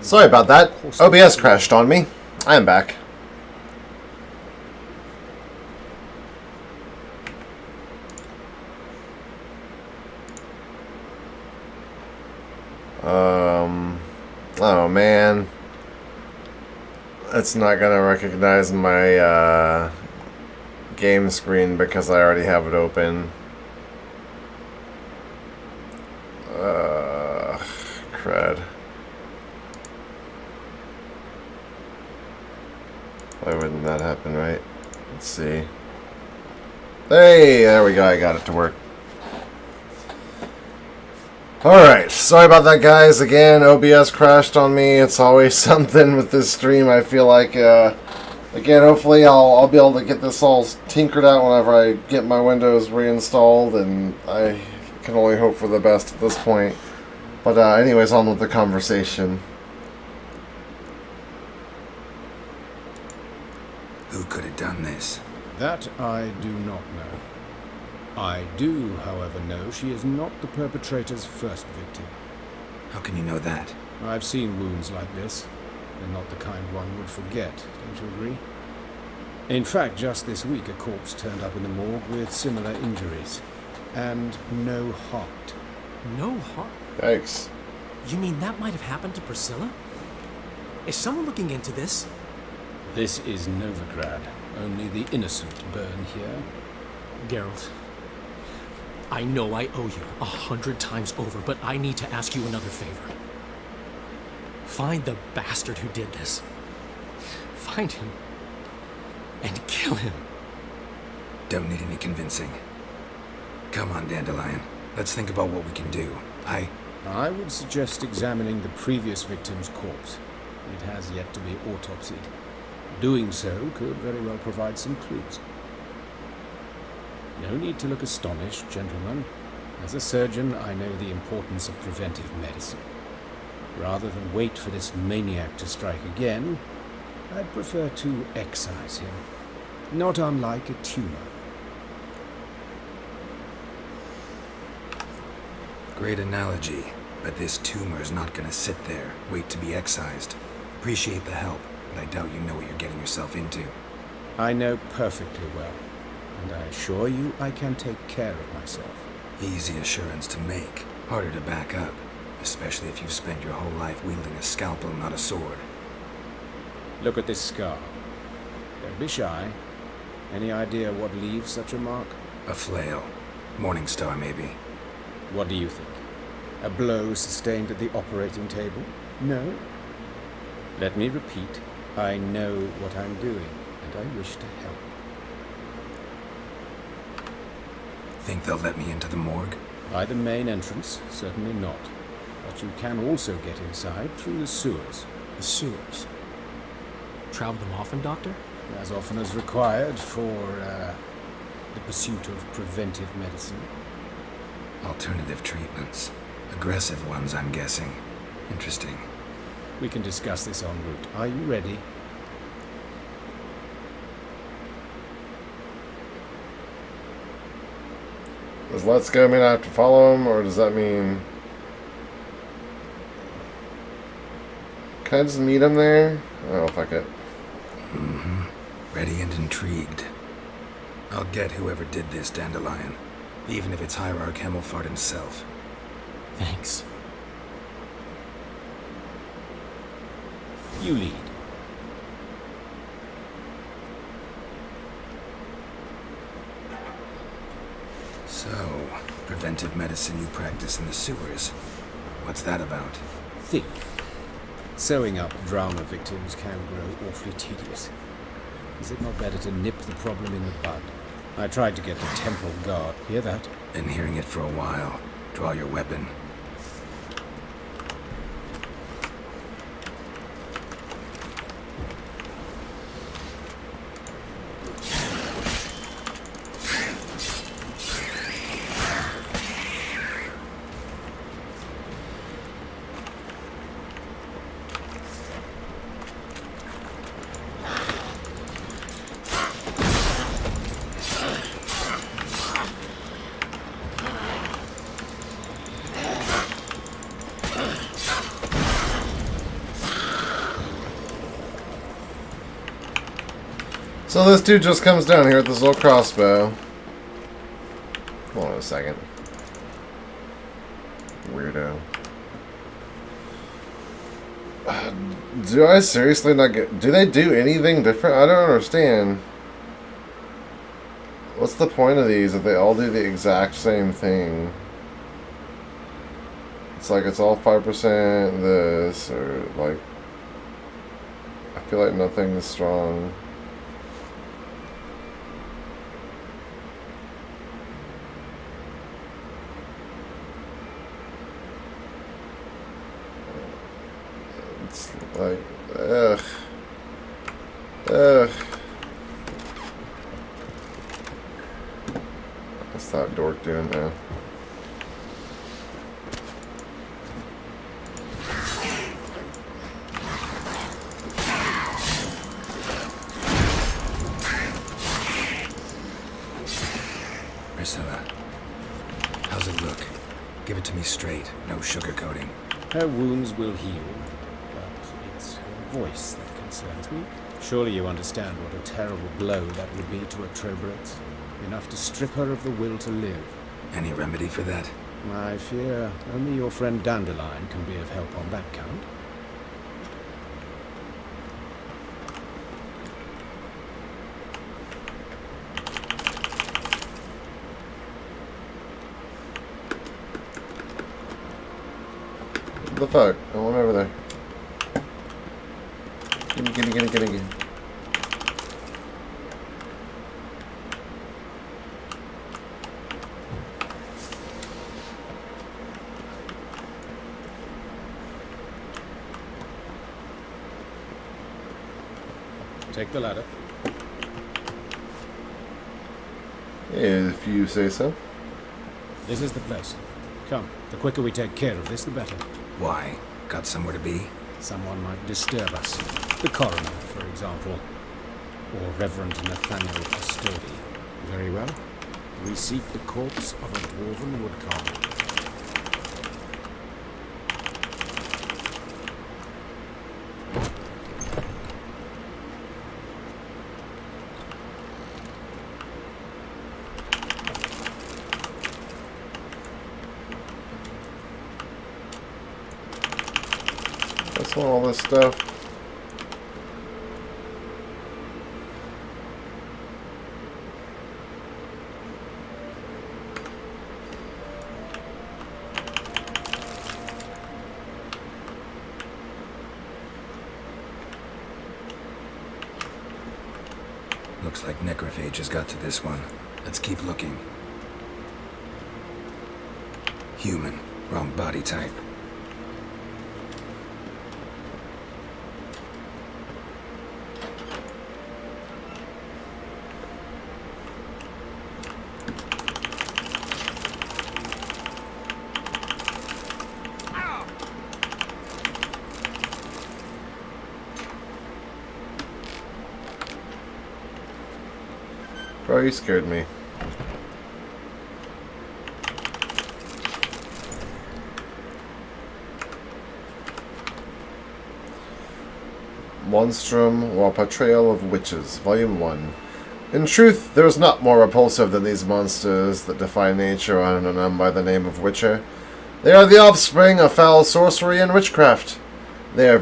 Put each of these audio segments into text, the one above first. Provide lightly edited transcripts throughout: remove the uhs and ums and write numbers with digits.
Sorry about that. OBS crashed on me. I am back. Oh man. It's not gonna recognize my game screen because I already have it open. Crud. Why wouldn't that happen, right? Let's see. Hey, there we go. I got it to work. Alright, sorry about that, guys. Again, OBS crashed on me. It's always something with this stream. I feel like, again, hopefully I'll be able to get this all tinkered out whenever I get my Windows reinstalled, and I can only hope for the best at this point. But anyways, on with the conversation. Who could have done this? That I do not know. I do, however, know she is not the perpetrator's first victim. How can you know that? I've seen wounds like this. They're not the kind one would forget, don't you agree? In fact, just this week a corpse turned up in the morgue with similar injuries. And no heart. No heart? Yikes. You mean that might have happened to Priscilla? Is someone looking into this? This is Novigrad. Only the innocent burn here. Geralt, I know I owe you 100 times over, but I need to ask you another favor. Find the bastard who did this. Find him. And kill him. Don't need any convincing. Come on, Dandelion. Let's think about what we can do. I would suggest examining the previous victim's corpse. It has yet to be autopsied. Doing so could very well provide some clues. No need to look astonished, gentlemen. As a surgeon, I know the importance of preventive medicine. Rather than wait for this maniac to strike again, I'd prefer to excise him. Not unlike a tumor. Great analogy, but this tumor's not gonna sit there, wait to be excised. Appreciate the help, but I doubt you know what you're getting yourself into. I know perfectly well, and I assure you I can take care of myself. Easy assurance to make, harder to back up, especially if you've spent your whole life wielding a scalpel, not a sword. Look at this scar. Don't be shy. Any idea what leaves such a mark? A flail. Morningstar, maybe. What do you think? A blow sustained at the operating table? No? Let me repeat. I know what I'm doing, and I wish to help. Think they'll let me into the morgue? By the main entrance, certainly not. But you can also get inside through the sewers. The sewers. Travel them often, Doctor? As often as required for, the pursuit of preventive medicine. Alternative treatments. Aggressive ones, I'm guessing. Interesting. We can discuss this en route. Are you ready? Does let's go mean I have to follow him, or does that mean... Can I just meet him there? Oh, fuck it. Mm-hmm. Ready and intrigued. I'll get whoever did this, Dandelion. Even if it's Hierarch Hemmelfart himself. Thanks. You lead. So, preventive medicine you practice in the sewers. What's that about? Think. Sewing up drowner victims can grow awfully tedious. Is it not better to nip the problem in the bud? I tried to get the temple guard. Hear that? Been hearing it for a while. Draw your weapon. So this dude just comes down here with this little crossbow. Hold on a second. Weirdo. Do I seriously not get... Do they do anything different? I don't understand. What's the point of these if they all do the exact same thing? It's like it's all 5% this, or like... I feel like nothing is strong. It's like, ugh. Ugh. What's that dork doing now? Priscilla, how's it look? Give it to me straight, no sugarcoating. Her wounds will heal, but it's her voice that concerns me. Surely you understand what a terrible blow that would be to a Trobrex. Enough to strip her of the will to live. Any remedy for that? I fear only your friend Dandelion can be of help on that count. What the fuck? I went over there. Gimme. Take the ladder. If you say so. This is the place. Come, the quicker we take care of this, the better. Why? Got somewhere to be? Someone might disturb us. The coroner, for example. Or Reverend Nathaniel Custodi. Very well. We seek the corpse of a dwarven woodcarver. That's all this stuff. Looks like necrophage has got to this one. Let's keep looking. Human. Wrong body type. Bro, you scared me. Monstrum, or Portrayal of Witches, Volume 1. In truth, there is not more repulsive than these monsters that defy nature and are known by the name of Witcher. They are the offspring of foul sorcery and witchcraft. They are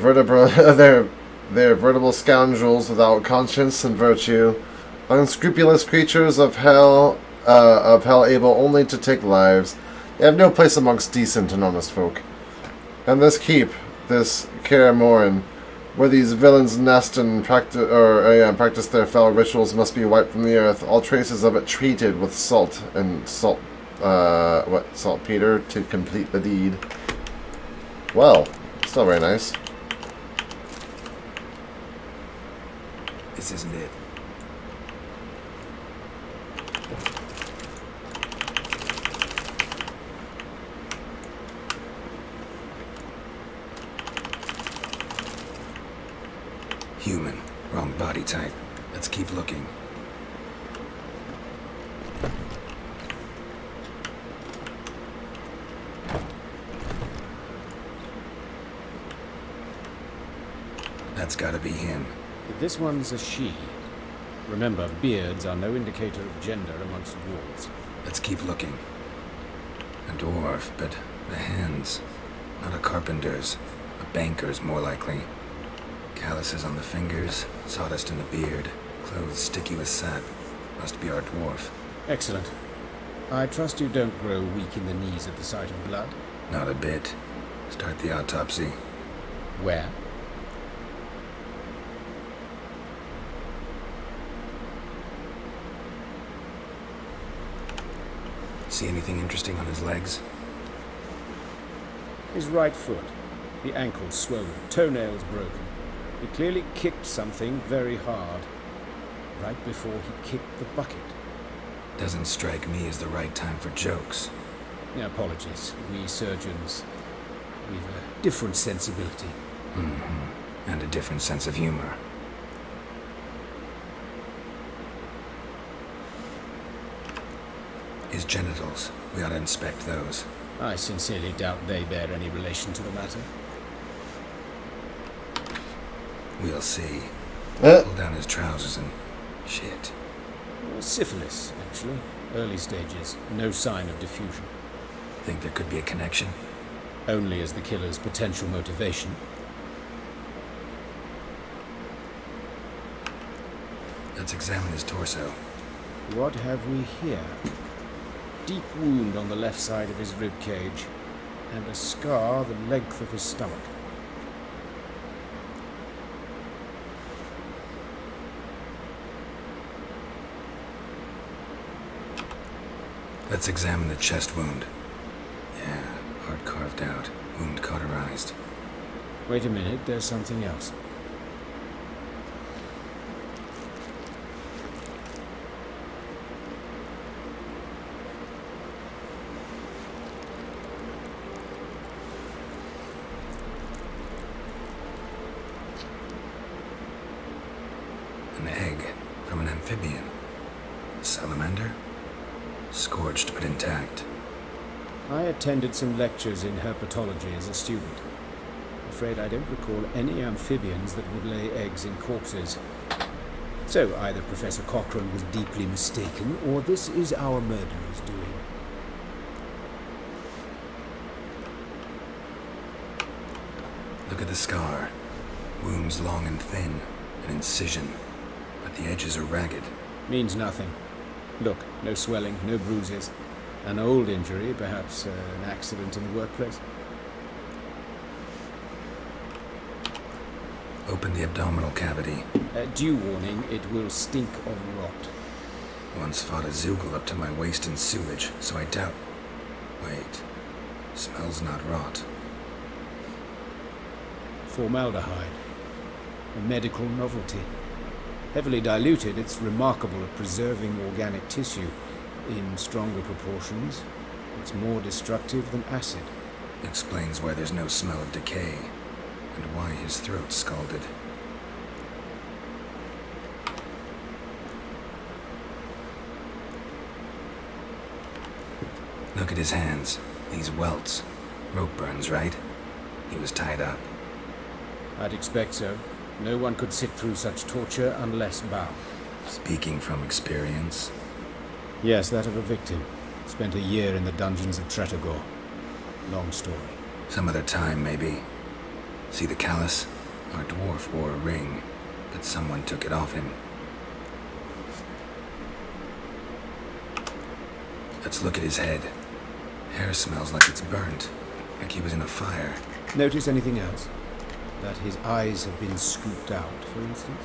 veritable scoundrels without conscience and virtue. Unscrupulous creatures of hell able only to take lives. They have no place amongst decent and honest folk. And this keep, this Kaer Morhen, where these villains nest and practice their foul rituals, must be wiped from the earth. All traces of it treated with saltpeter to complete the deed. Well, still very nice. This isn't it. Human. Wrong body type. Let's keep looking. That's gotta be him. This one's a she. Remember, beards are no indicator of gender amongst dwarves. Let's keep looking. A dwarf, but the hands. Not a carpenter's. A banker's, more likely. Calluses on the fingers, sawdust in the beard, clothes sticky with sap. Must be our dwarf. Excellent. I trust you don't grow weak in the knees at the sight of blood. Not a bit. Start the autopsy. Where? See anything interesting on his legs? His right foot. The ankle swollen, toenails broken. He clearly kicked something very hard. Right before he kicked the bucket. Doesn't strike me as the right time for jokes. Apologies. We surgeons, we've a different sensibility. And a different sense of humor. His genitals. We ought to inspect those. I sincerely doubt they bear any relation to the matter. We'll see. Uh, Pull down his trousers and... shit. Syphilis, actually. Early stages. No sign of diffusion. Think there could be a connection? Only as the killer's potential motivation. Let's examine his torso. What have we here? Deep wound on the left side of his rib cage, and a scar the length of his stomach. Let's examine the chest wound. Yeah, heart carved out, wound cauterized. Wait a minute, there's something else. An egg from an amphibian. A salamander? Scorched but intact. I attended some lectures in herpetology as a student. Afraid I don't recall any amphibians that would lay eggs in corpses. So either Professor Cochrane was deeply mistaken, or this is our murderer's doing. Look at the scar. Wounds long and thin. An incision. But the edges are ragged. Means nothing. Look, no swelling, no bruises. An old injury, perhaps an accident in the workplace. Open the abdominal cavity. Due warning, it will stink of rot. Once fought a Zoogle up to my waist in sewage, so I doubt... Wait. Smells not rot. Formaldehyde. A medical novelty. Heavily diluted, it's remarkable at preserving organic tissue. In stronger proportions, it's more destructive than acid. Explains why there's no smell of decay, and why his throat's scalded. Look at his hands. These welts. Rope burns, right? He was tied up. I'd expect so. No one could sit through such torture unless bound. Speaking from experience. Yes, that of a victim. Spent a year in the dungeons of Tretogor. Long story. Some other time, maybe. See the callus? Our dwarf wore a ring, but someone took it off him. Let's look at his head. Hair smells like it's burnt, like he was in a fire. Notice anything else? That his eyes have been scooped out, for instance?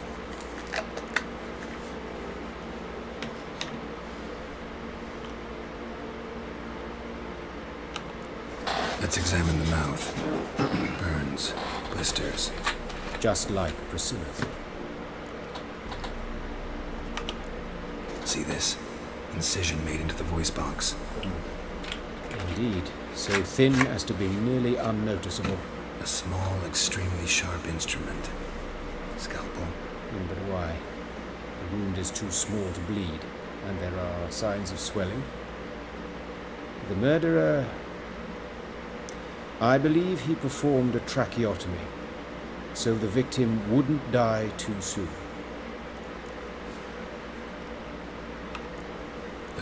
Let's examine the mouth. Burns, blisters. Just like Priscilla's. See this? Incision made into the voice box. Indeed, so thin as to be nearly unnoticeable. A small, extremely sharp instrument. Scalpel. But why? The wound is too small to bleed, and there are signs of swelling. The murderer... I believe he performed a tracheotomy, so the victim wouldn't die too soon.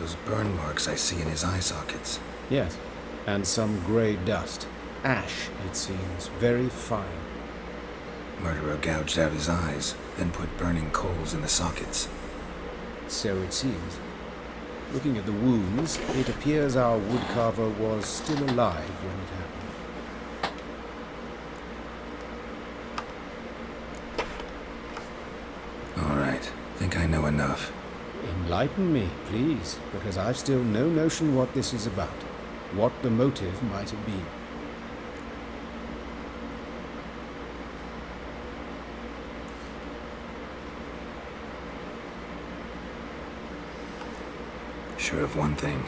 those burn marks I see in his eye sockets. Yes, and some grey dust. Ash, it seems, very fine. Murderer gouged out his eyes, then put burning coals in the sockets. So it seems. Looking at the wounds, it appears our woodcarver was still alive when it happened. All right, think I know enough. Enlighten me, please, because I've still no notion what this is about, what the motive might have been. Sure of one thing.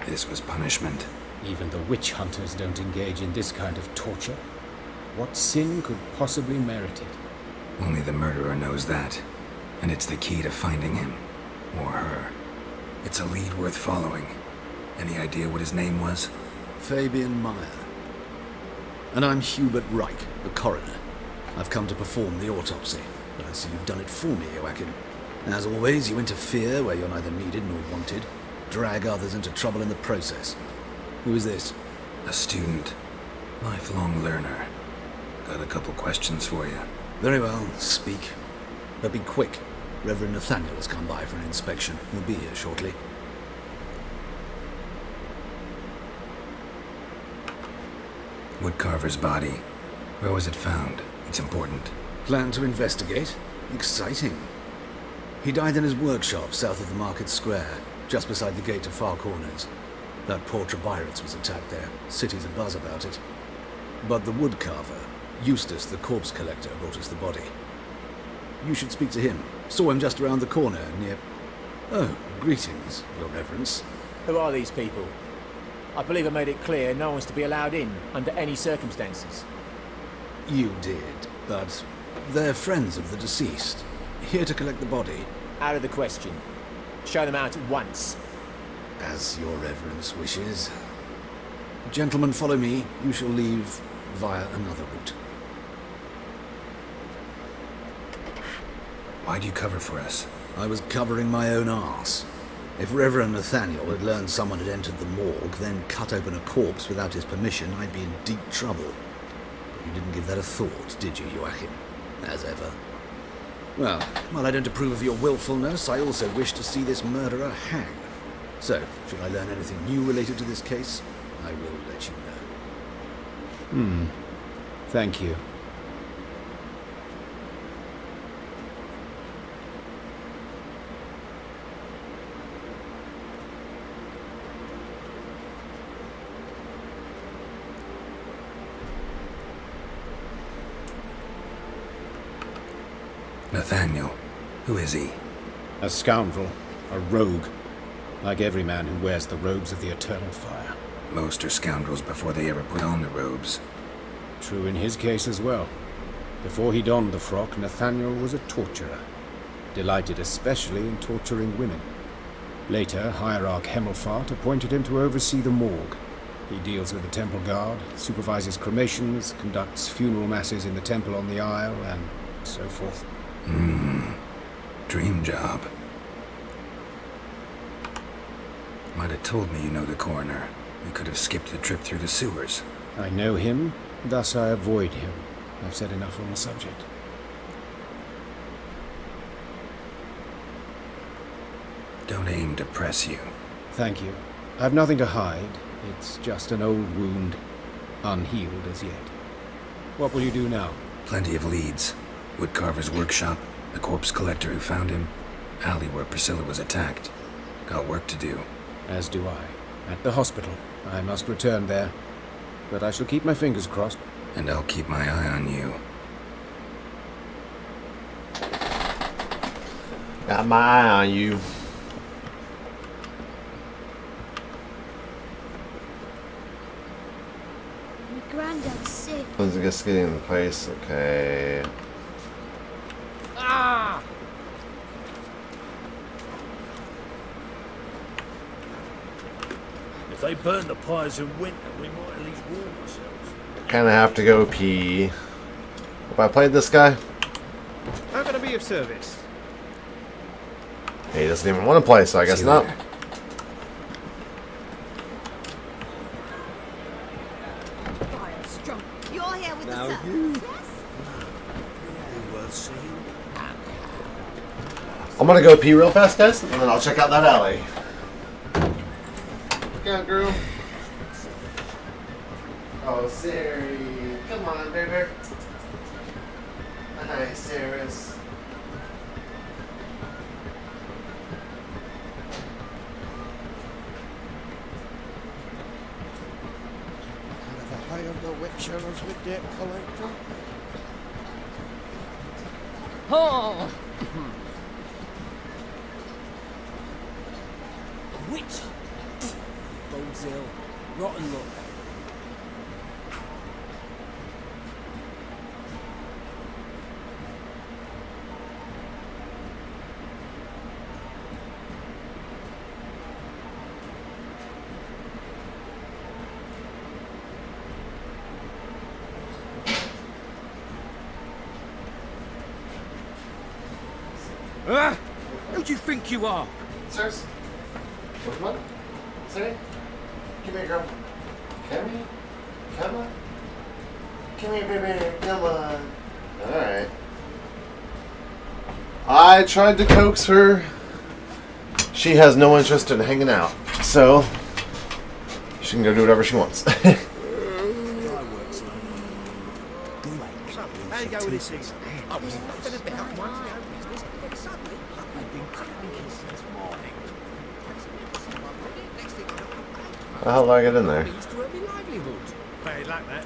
This was punishment. Even the witch hunters don't engage in this kind of torture. What sin could possibly merit it? Only the murderer knows that. And it's the key to finding him. Or her. It's a lead worth following. Any idea what his name was? Fabian Meyer. And I'm Hubert Reich, the coroner. I've come to perform the autopsy, but I see you've done it for me, Joachim. As always, you interfere where you're neither needed nor wanted, drag others into trouble in the process. Who is this? A student. Lifelong learner. Got a couple questions for you. Very well, speak. But be quick. Reverend Nathaniel has come by for an inspection. He'll be here shortly. Woodcarver's body. Where was it found? It's important. Plan to investigate? Exciting. He died in his workshop south of the market square, just beside the gate to Far Corners. That poor Trebirates was attacked there. City's abuzz about it. But the woodcarver, Eustace the corpse collector, brought us the body. You should speak to him. Saw him just around the corner near... Oh, greetings, Your Reverence. Who are these people? I believe I made it clear no one's to be allowed in under any circumstances. You did, but they're friends of the deceased. Here to collect the body. Out of the question. Show them out at once. As Your Reverence wishes. Gentlemen, follow me. You shall leave via another route. Why'd you cover for us? I was covering my own arse. If Reverend Nathaniel had learned someone had entered the morgue, then cut open a corpse without his permission, I'd be in deep trouble. But you didn't give that a thought, did you, Joachim? As ever. Well, while I don't approve of your willfulness, I also wish to see this murderer hang. So, should I learn anything new related to this case, I will let you know. Thank you. Nathaniel. Who is he? A scoundrel, a rogue, like every man who wears the robes of the eternal fire. Most are scoundrels before they ever put on the robes. True in his case as well. Before he donned the frock, Nathaniel was a torturer, delighted especially in torturing women. Later, Hierarch Hemmelfart appointed him to oversee the morgue. He deals with the temple guard, supervises cremations, conducts funeral masses in the temple on the Isle, and so forth. Dream job. Might have told me you know the coroner. We could have skipped the trip through the sewers. I know him, thus I avoid him. I've said enough on the subject. Don't aim to press you. Thank you. I've nothing to hide. It's just an old wound, unhealed as yet. What will you do now? Plenty of leads. Woodcarver's workshop, the corpse collector who found him, alley where Priscilla was attacked. Got work to do. As do I. At the hospital. I must return there. But I shall keep my fingers crossed. And I'll keep my eye on you. Got my eye on you. My granddad's sick. When's it just getting in place? Okay. If they burn the pyres in winter, we might at least warm ourselves. Kind of have to go pee. Have I played this guy? How can I be of service? He doesn't even want to play, so I guess See you not. later. Armstrong, you're here with Now the servants, you- yes? They're worth seeing. I'm gonna go pee real fast, guys, and then I'll check out that alley. Look out, girl. Oh, Sari. Come on, baby. Hi, Saris. Have I hired the witchers with debt collector? Oh! A witch? Bodes ill. Rotten luck. Who do you think you are? Saris? Come on. Sari? Come here, girl. Come here. Come on. Come here, baby. Come on. Alright. I tried to coax her. She has no interest in hanging out. So, she can go do whatever she wants. How you go with this thing? I was nothing about one of our business, but then suddenly I've been cranking since morning. Next thing I know, How do I get in there? means to earn my livelihood. Hey, like that.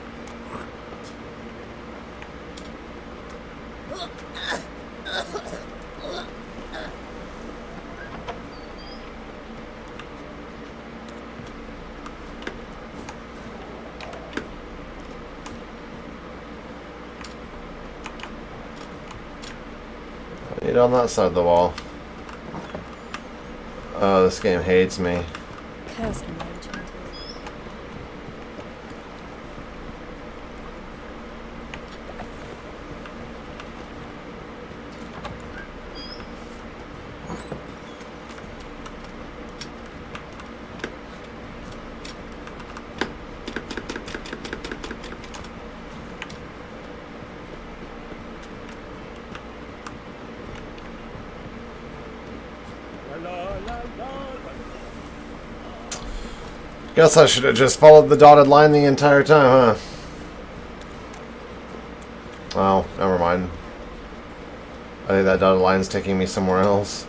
Get on that side of the wall. Oh, this game hates me. Curse and legend. Guess I should have just followed the dotted line the entire time, huh? Well, never mind. I think that dotted line's taking me somewhere else.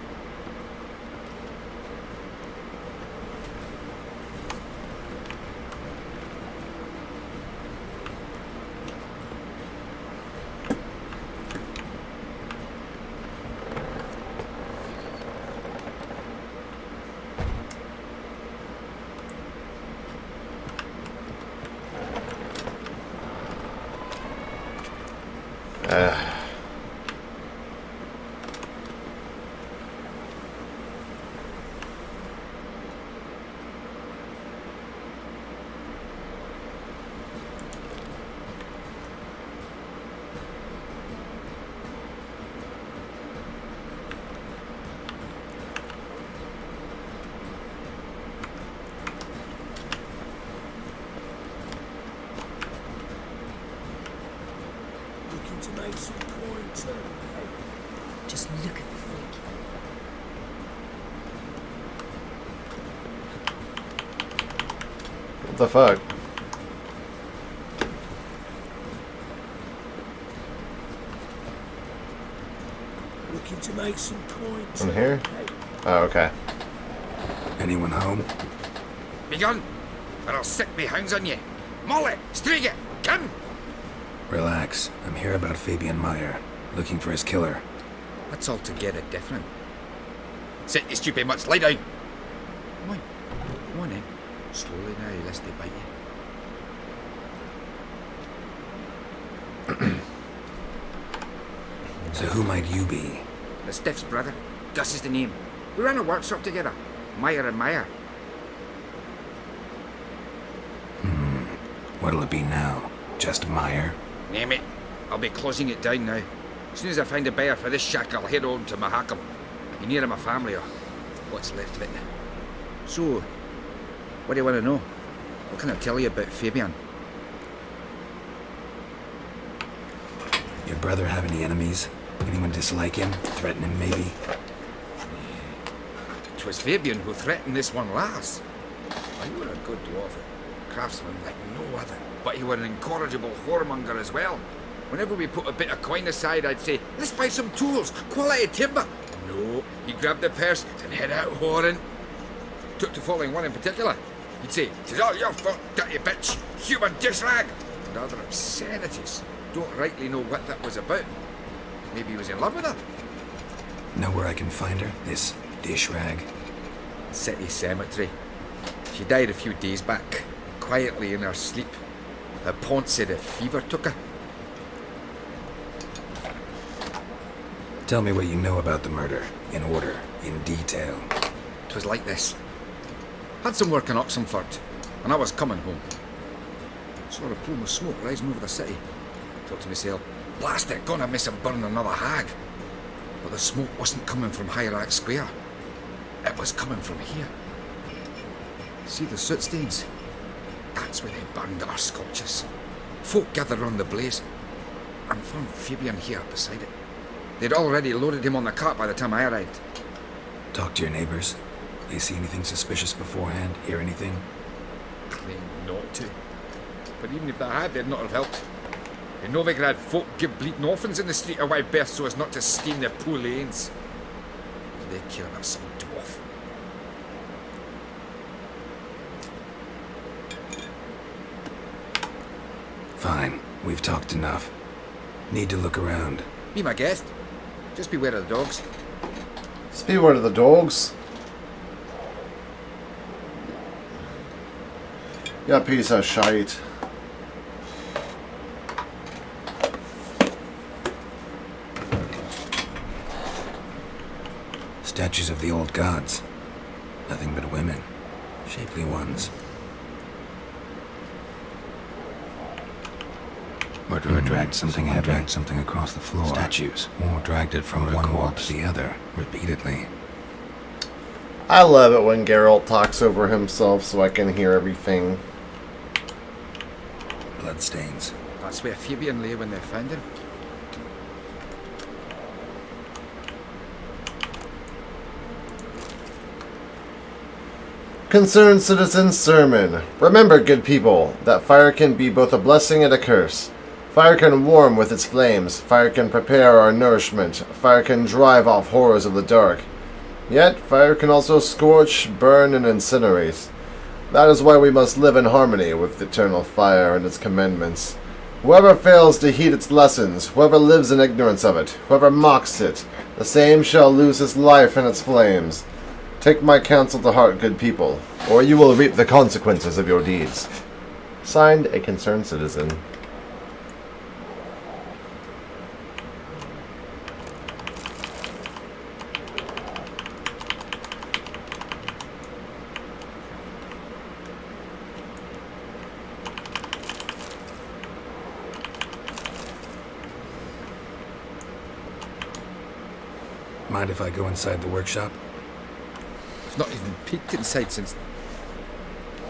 Looking to make some coin too. Just look at the freak. What the fuck? Looking to make some coin too. In here? Oh, okay. Anyone home? Begun, or I'll set me hounds on you. Molly, Striga, come! Relax. I'm here about Fabian Meyer, looking for his killer. That's altogether different. Sit your stupid mutts, lie down. Come on then. Slowly now, lest they bite you. So who might you be? The Stiff's brother. Gus is the name. We ran a workshop together. Meyer and Meyer. What'll it be now? Just Meyer? Name it. I'll be closing it down now. As soon as I find a buyer for this shack, I'll head on to Mahakam. Be near my family, or what's left of it. So, what do you want to know? What can I tell you about Fabian? Your brother have any enemies? Anyone dislike him? Threaten him, maybe? 'Twas Fabian who threatened this one last. He were a good dwarf, craftsman like no other, but he were an incorrigible whoremonger as well. Whenever we put a bit of coin aside, I'd say, let's buy some tools, quality timber. No, he grabbed the purse and head out whoring. Took to following one in particular. He'd say, "'Tis all your fault, dirty bitch, human dish rag," and other obscenities. Don't rightly know what that was about. Maybe he was in love with her. Know where I can find her? This dish rag? City cemetery. She died a few days back, quietly in her sleep. Her pont said a fever took her. Tell me what you know about the murder, in order, in detail. 'Twas like this. Had some work in Oxenford, and I was coming home. Saw a plume of smoke rising over the city. Thought to myself, blast it, gonna miss him burn another hag. But the smoke wasn't coming from Hierarch Square. It was coming from here. See the soot stains? That's where they burned our sculptures. Folk gathered round the blaze, and found Fabian here beside it. They'd already loaded him on the cart by the time I arrived. Talk to your neighbors. They see anything suspicious beforehand? Hear anything? Claim not to. But even if they had, they'd not have helped. In Novigrad, folk give bleeding orphans in the street a wide berth so as not to stain their poor lanes. They care about some dwarf. Fine. We've talked enough. Need to look around. Be my guest. Just beware of the dogs. Just beware of the dogs. Yeah, piece of shite. Statues of the old gods. Nothing but women. Shapely ones. Murderer dragged something heavy. Dragged something across the floor. Statues. Or dragged it from one wall to the other, repeatedly. I love it when Geralt talks over himself so I can hear everything. Bloodstains. That's where Fabian lay when they found him. Concerned Citizen Sermon. Remember, good people, that fire can be both a blessing and a curse. Fire can warm with its flames. Fire can prepare our nourishment. Fire can drive off horrors of the dark. Yet, fire can also scorch, burn, and incinerate. That is why we must live in harmony with the eternal fire and its commandments. Whoever fails to heed its lessons, whoever lives in ignorance of it, whoever mocks it, the same shall lose his life in its flames. Take my counsel to heart, good people, or you will reap the consequences of your deeds. Signed, a concerned citizen. Mind if I go inside the workshop? I've not even peeked inside since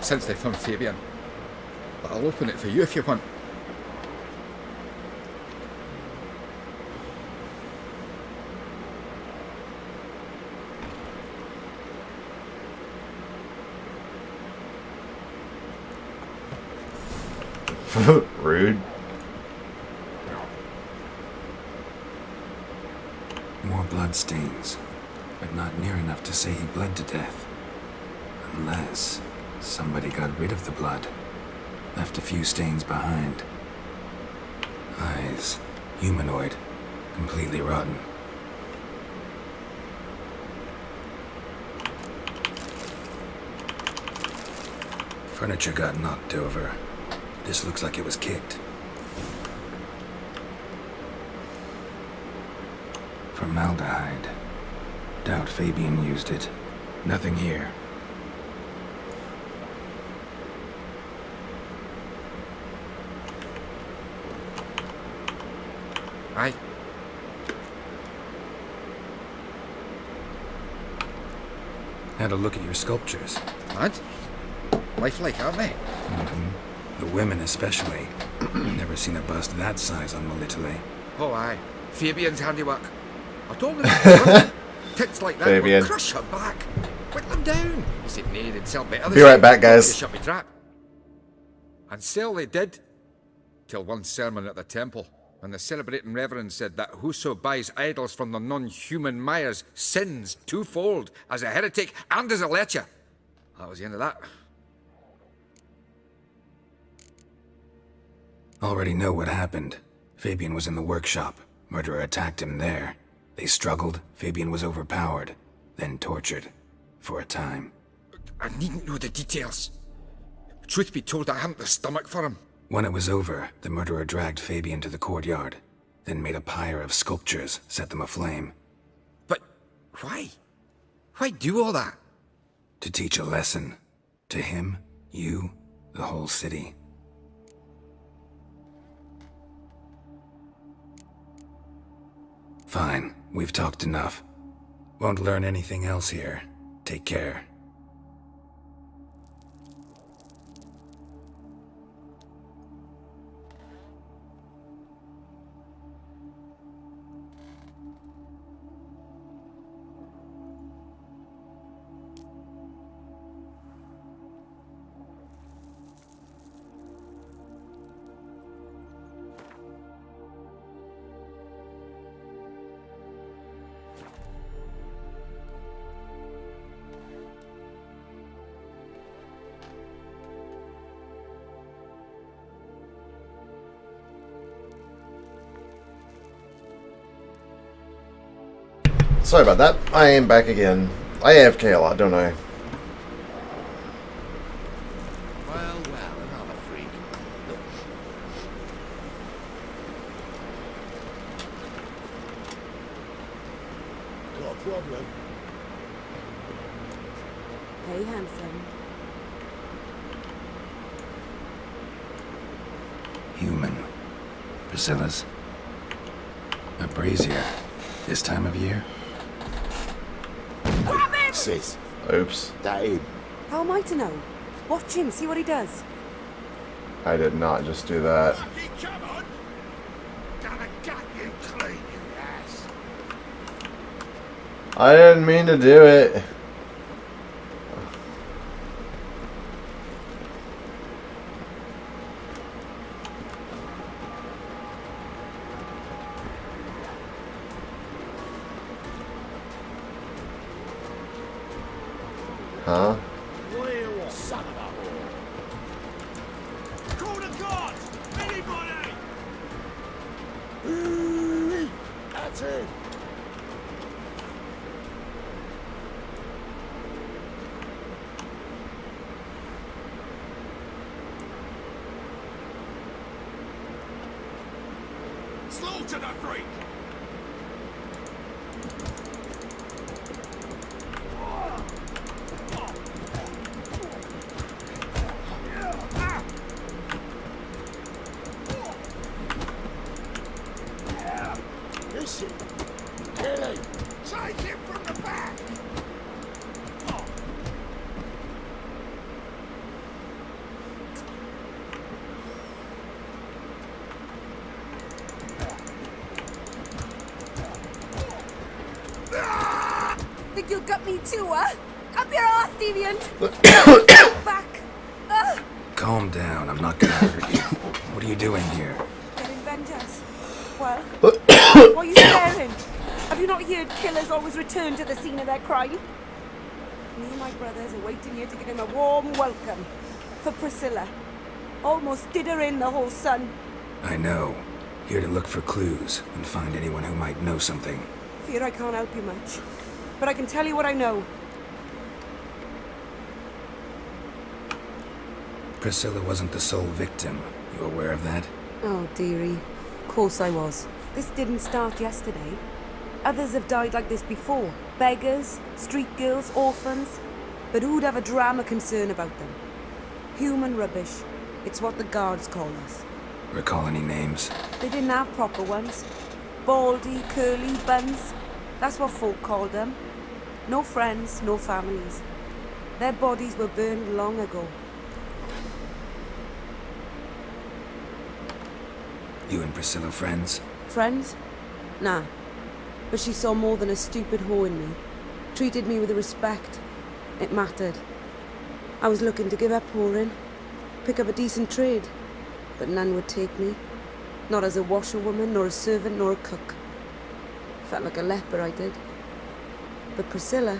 they found Fabian. But I'll open it for you if you want. Rude. More bloodstains, but not near enough to say he bled to death. Unless somebody got rid of the blood, left a few stains behind. Eyes, humanoid, completely rotten. Furniture got knocked over. This looks like it was kicked. Formaldehyde. Doubt Fabian used it. Nothing here. Aye. Had a look at your sculptures. Mad? Lifelike, aren't they? The women especially. Never seen a bust that size on Molitale. Oh, aye. Fabian's handiwork. I told him tits like that Fabian. would crush her back. Whittle them down. He said, nay, they'd sell better. Be right back, guys. They shut me trap. And sell they did. Till one sermon at the temple, when the celebrating reverend said that whoso buys idols from the non-human Myers sins twofold, as a heretic and as a lecher. That was the end of that. Already know what happened. Fabian was in the workshop. Murderer attacked him there. They struggled. Fabian was overpowered, then tortured. For a time. I needn't know the details. Truth be told, I hadn't the stomach for him. When it was over, the murderer dragged Fabian to the courtyard, then made a pyre of sculptures, set them aflame. But why? Why do all that? To teach a lesson. To him, you, the whole city. Fine, we've talked enough. Won't learn anything else here. Take care. Sorry about that. I am back again. I AFK a lot, don't I? Well, another freak. Got a problem? Hey, handsome. Human. Priscilla's. A brazier. This time of year? Sis, Oops. that him. How am I to know? Watch him, see what he does. I did not just do that. Come on! Gonna gut you clean, you ass. I didn't mean to do it. Huh? Son of a whore. Call the guards! Anybody! That's it. Slaughter the freak! Listen, kill him. Take him from the back. Think you'll gut me too, huh? Up your ass, deviant! Back! Calm down, I'm not gonna hurt you. What are you doing here? Getting vengeance. Well, what are you staring? Have you not heard killers always return to the scene of their crime? Me and my brothers are waiting here to give him a warm welcome. For Priscilla. Almost did her in the whole sun. I know. Here to look for clues and find anyone who might know something. Fear I can't help you much. But I can tell you what I know. Priscilla wasn't the sole victim. You aware of that? Oh, dearie. Of course I was. This didn't start yesterday. Others have died like this before. Beggars, street girls, orphans. But who'd have a drama concern about them? Human rubbish. It's what the guards call us. Recall any names? They didn't have proper ones. Baldy, curly, buns. That's what folk called them. No friends, no families. Their bodies were burned long ago. You and Priscilla friends? Friends? Nah. But she saw more than a stupid whore in me. Treated me with respect. It mattered. I was looking to give up whoring. Pick up a decent trade. But none would take me. Not as a washerwoman, nor a servant, nor a cook. Felt like a leper, I did. But Priscilla,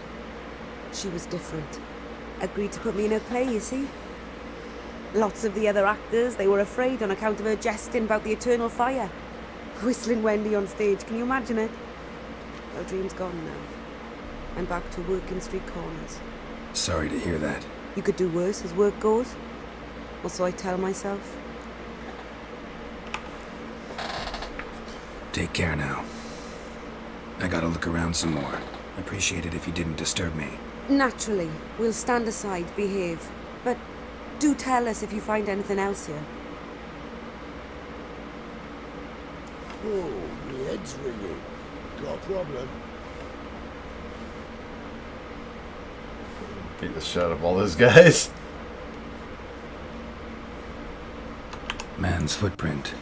she was different. Agreed to put me in her play, you see. Lots of the other actors, they were afraid on account of her jesting about the eternal fire. Whistling Wendy on stage, can you imagine it? Well, dream's gone now. I'm back to working street corners. Sorry to hear that. You could do worse as work goes. Or so I tell myself. Take care now. I gotta look around some more. Appreciate it if you didn't disturb me. Naturally, we'll stand aside, behave. But do tell us if you find anything else here. Oh, my head's ringing. Got a problem? Beat the shit out of all those guys. Man's footprint.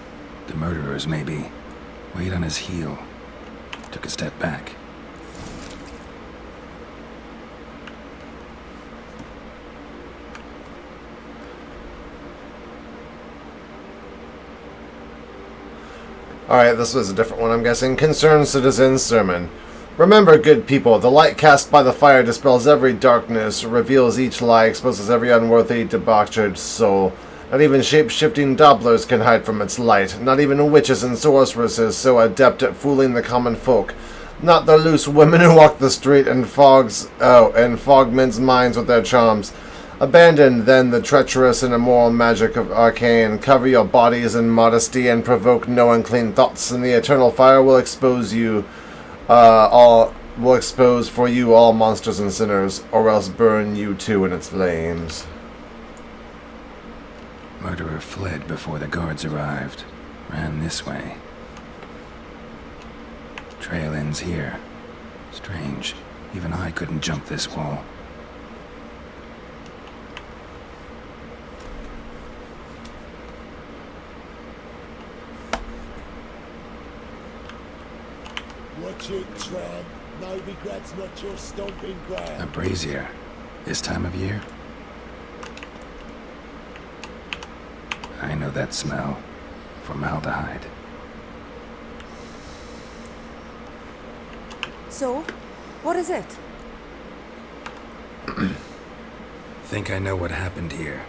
The murderer's, maybe. Weight on his heel. Took a step back. Alright, this was a different one, I'm guessing. Concerned Citizen's Sermon. Remember, good people, the light cast by the fire dispels every darkness, reveals each lie, exposes every unworthy, debauched soul. Not even shape-shifting Dopplers can hide from its light. Not even witches and sorceresses so adept at fooling the common folk. Not the loose women who walk the street and fog men's minds with their charms. Abandon, then, the treacherous and immoral magic of arcane. Cover your bodies in modesty and provoke no unclean thoughts, and the eternal fire will expose you, will expose for you all monsters and sinners, or else burn you too in its flames. Murderer fled before the guards arrived. Ran this way. Trail ends here. Strange. Even I couldn't jump this wall. Watch it, tramp. Novigrad's not your stomping A ground. brazier. This time of year? I know that smell. Formaldehyde. So, what is it? Think I know what happened here.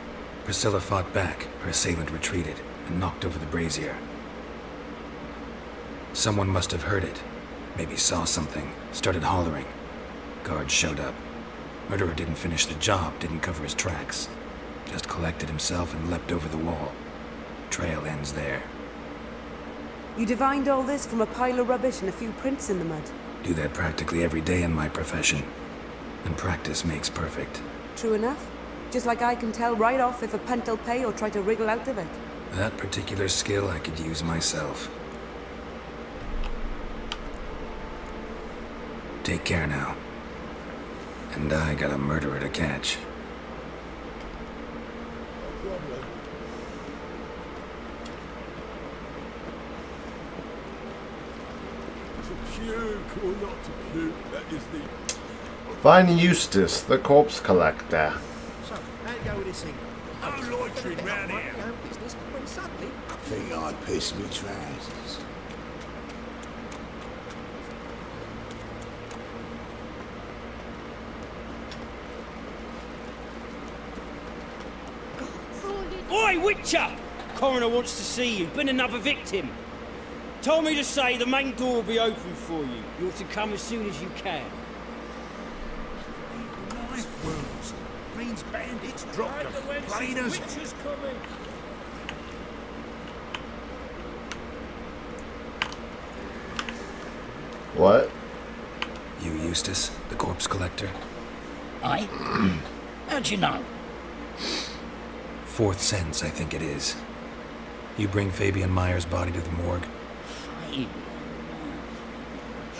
Priscilla fought back, her assailant retreated, and knocked over the brazier. Someone must have heard it. Maybe saw something, started hollering. Guards showed up. Murderer didn't finish the job, didn't cover his tracks. Just collected himself and leapt over the wall. Trail ends there. You divined all this from a pile of rubbish and a few prints in the mud. Do that practically every day in my profession. And practice makes perfect. True enough. Just like I can tell right off if a punt will pay or try to wriggle out of it. That particular skill I could use myself. Take care now. And I got a murderer to catch. No problem. To puke or not to puke, that is the... Find Eustace, the corpse collector. So, how'd it go with this thing? No loitering round here. Business when suddenly... Think I pissed me trousers. Oi, Witcher! Coroner wants to see you. Been another victim. Told me to say the main door will be open for you. You're to come as soon as you can. Nice words. Means bandits drop the planers. Witcher's coming. What? You Eustace, the corpse collector? Aye? How'd you know? Fourth sense, I think it is. You bring Fabian Meyer's body to the morgue.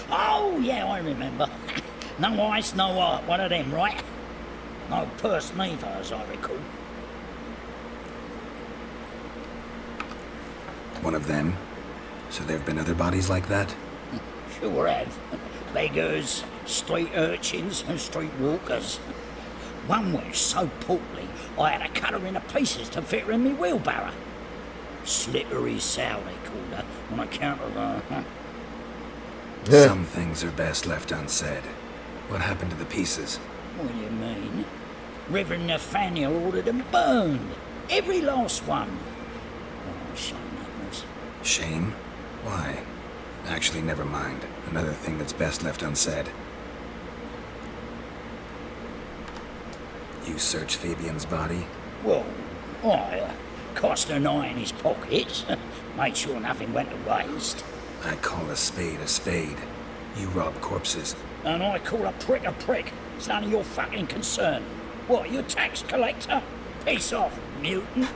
Oh, yeah, I remember. No ice, no art. One of them, right? No purse neither, as I recall. One of them? So there've been other bodies like that? Sure have. Beggars, street urchins, and street walkers. One was so portly, I had to cut her into pieces to fit her in me wheelbarrow. Slippery Sal, they called her, on account of her. Some things are best left unsaid. What happened to the pieces? What do you mean? Reverend Nathaniel ordered them burned. Every last one. Oh, shame that was. Shame? Why? Actually, never mind. Another thing that's best left unsaid. You search Fabian's body? Well, I cast an eye in his pockets. Made sure nothing went to waste. I call a spade a spade. You rob corpses. And I call a prick a prick. It's none of your fucking concern. What, you a tax collector? Piss off, mutant.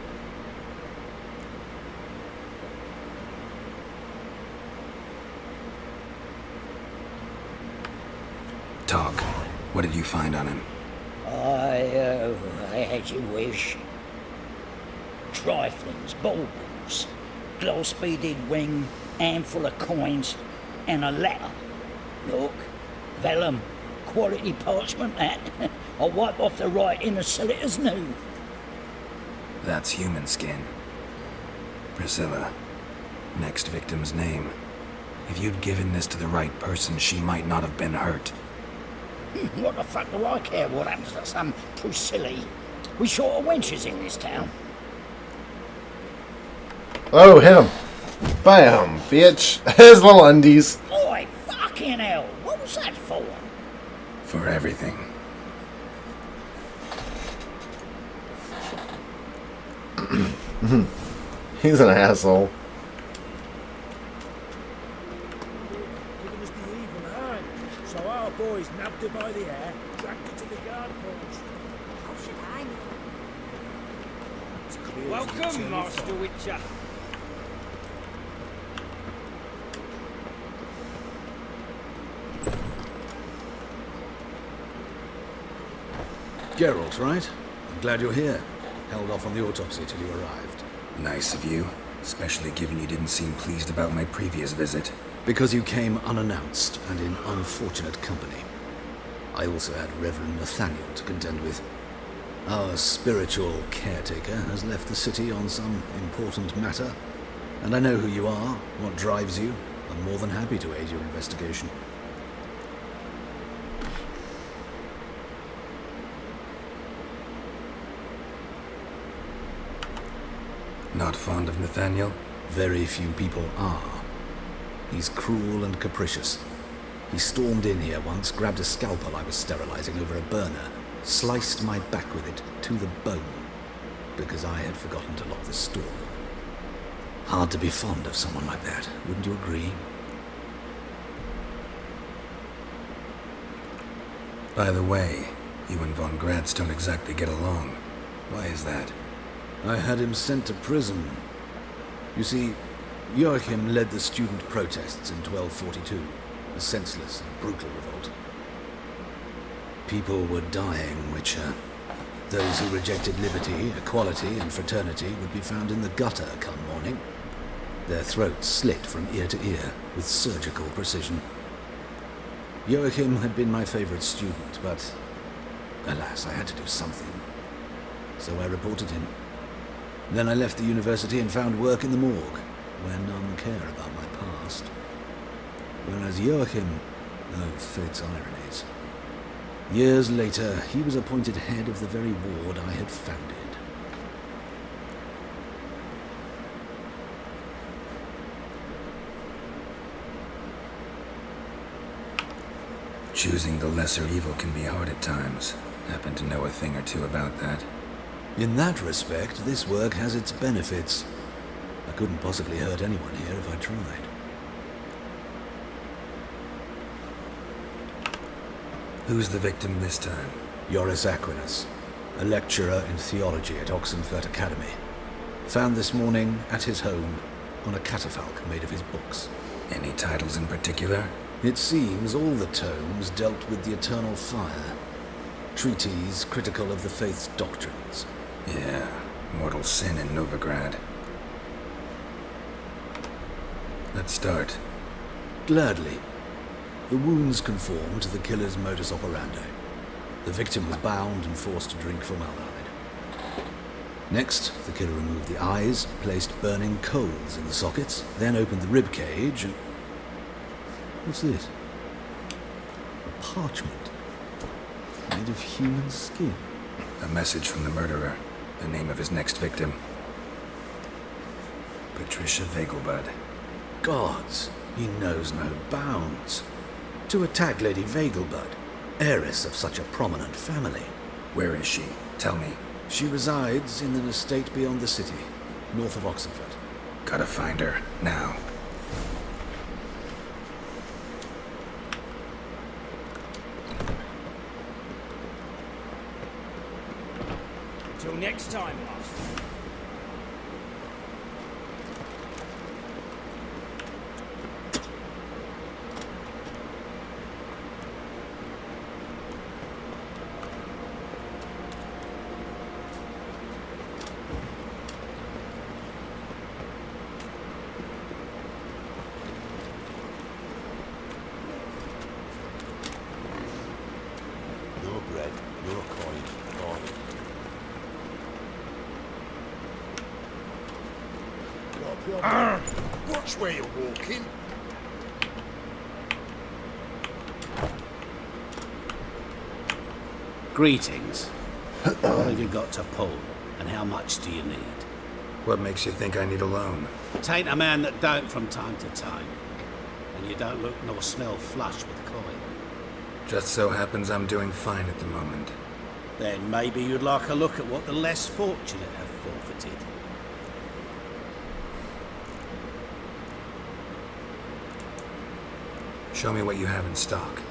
Talk. What did you find on him? As you wish. Triflings, baubles, gloss-beaded ring, handful of coins, and a letter. Look, vellum, quality parchment that. I'll wipe off the writing and sell it as new. That's human skin. Priscilla. Next victim's name. If you'd given this to the right person, she might not have been hurt. What the fuck do I care what happens to some Priscilla? We short of wenches in this town. Oh, hit him. Bam, bitch. His little undies. Boy, fucking hell. What was that for? For everything. He's an asshole. Giving us the evil eye. So our boys nabbed her by the hair, dragged her to the guard post. How should I know? It's clear as the Welcome, eternal Master fire. Witcher. Geralt, right? I'm glad you're here. Held off on the autopsy till you arrived. Nice of you. Especially given you didn't seem pleased about my previous visit. Because you came unannounced and in unfortunate company. I also had Reverend Nathaniel to contend with. Our spiritual caretaker has left the city on some important matter, and I know who you are, what drives you. I'm more than happy to aid your investigation. Not fond of Nathaniel? Very few people are. He's cruel and capricious. He stormed in here once, grabbed a scalpel I was sterilizing over a burner, sliced my back with it to the bone, because I had forgotten to lock the store. Hard to be fond of someone like that, wouldn't you agree? By the way, you and Von Gratz don't exactly get along. Why is that? I had him sent to prison. You see, Joachim led the student protests in 1242, a senseless and brutal revolt. People were dying, Witcher. Those who rejected liberty, equality, and fraternity would be found in the gutter come morning. Their throats slit from ear to ear with surgical precision. Joachim had been my favorite student, but alas, I had to do something. So I reported him. Then I left the university and found work in the morgue, where none care about my past. Whereas Joachim, oh, fate's ironies. Years later, he was appointed head of the very ward I had founded. Choosing the lesser evil can be hard at times. Happen to know a thing or two about that. In that respect, this work has its benefits. I couldn't possibly hurt anyone here if I tried. Who's the victim this time? Joris Aquinas, a lecturer in theology at Oxenfurt Academy. Found this morning at his home on a catafalque made of his books. Any titles in particular? It seems all the tomes dealt with the eternal fire. Treatises critical of the faith's doctrines. Yeah, mortal sin in Novigrad. Let's start. Gladly. The wounds conform to the killer's modus operandi. The victim was bound and forced to drink formaldehyde. Next, the killer removed the eyes, placed burning coals in the sockets, then opened the rib cage and... What's this? A parchment. Made of human skin. A message from the murderer. The name of his next victim. Patricia Vegelbud. Gods, he knows no bounds. To attack Lady Vegelbud, heiress of such a prominent family. Where is she? Tell me. She resides in an estate beyond the city, north of Oxenford. Gotta find her, now. Till next time, Master. No bread, no coin, barley. Watch where you're walking. Greetings. What have you got to pull, and how much do you need? What makes you think I need a loan? Tain't a man that don't from time to time. And you don't look nor smell flush with coin. Just so happens I'm doing fine at the moment. Then maybe you'd like a look at what the less fortunate have forfeited. Show me what you have in stock.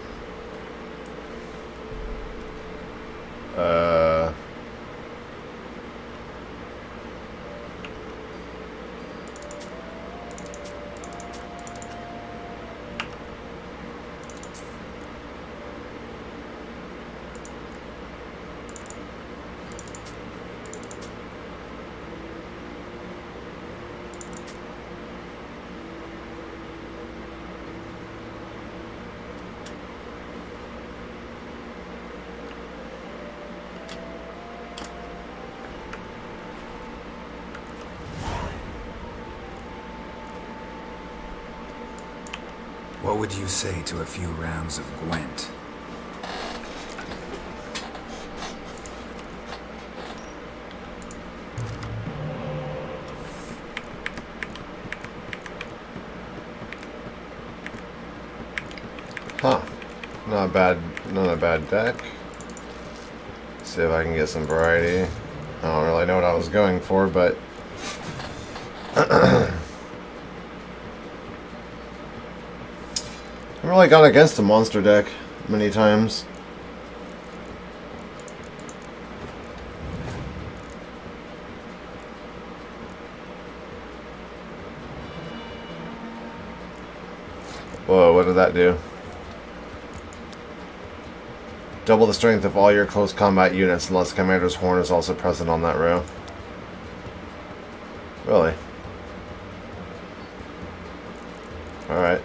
What would you say to a few rounds of Gwent? Huh. Not a bad deck. See if I can get some variety. I don't really know what I was going for, but I've really gone against a monster deck many times. Whoa, what did that do? Double the strength of all your close combat units unless Commander's Horn is also present on that row. Really? Alright.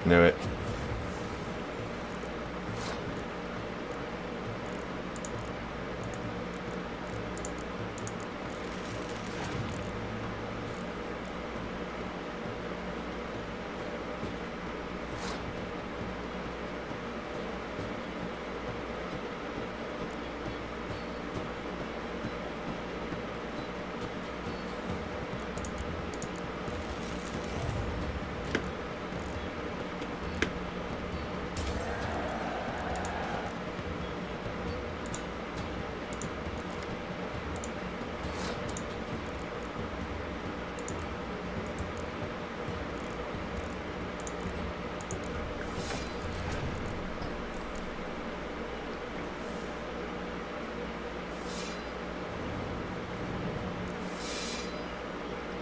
Knew it.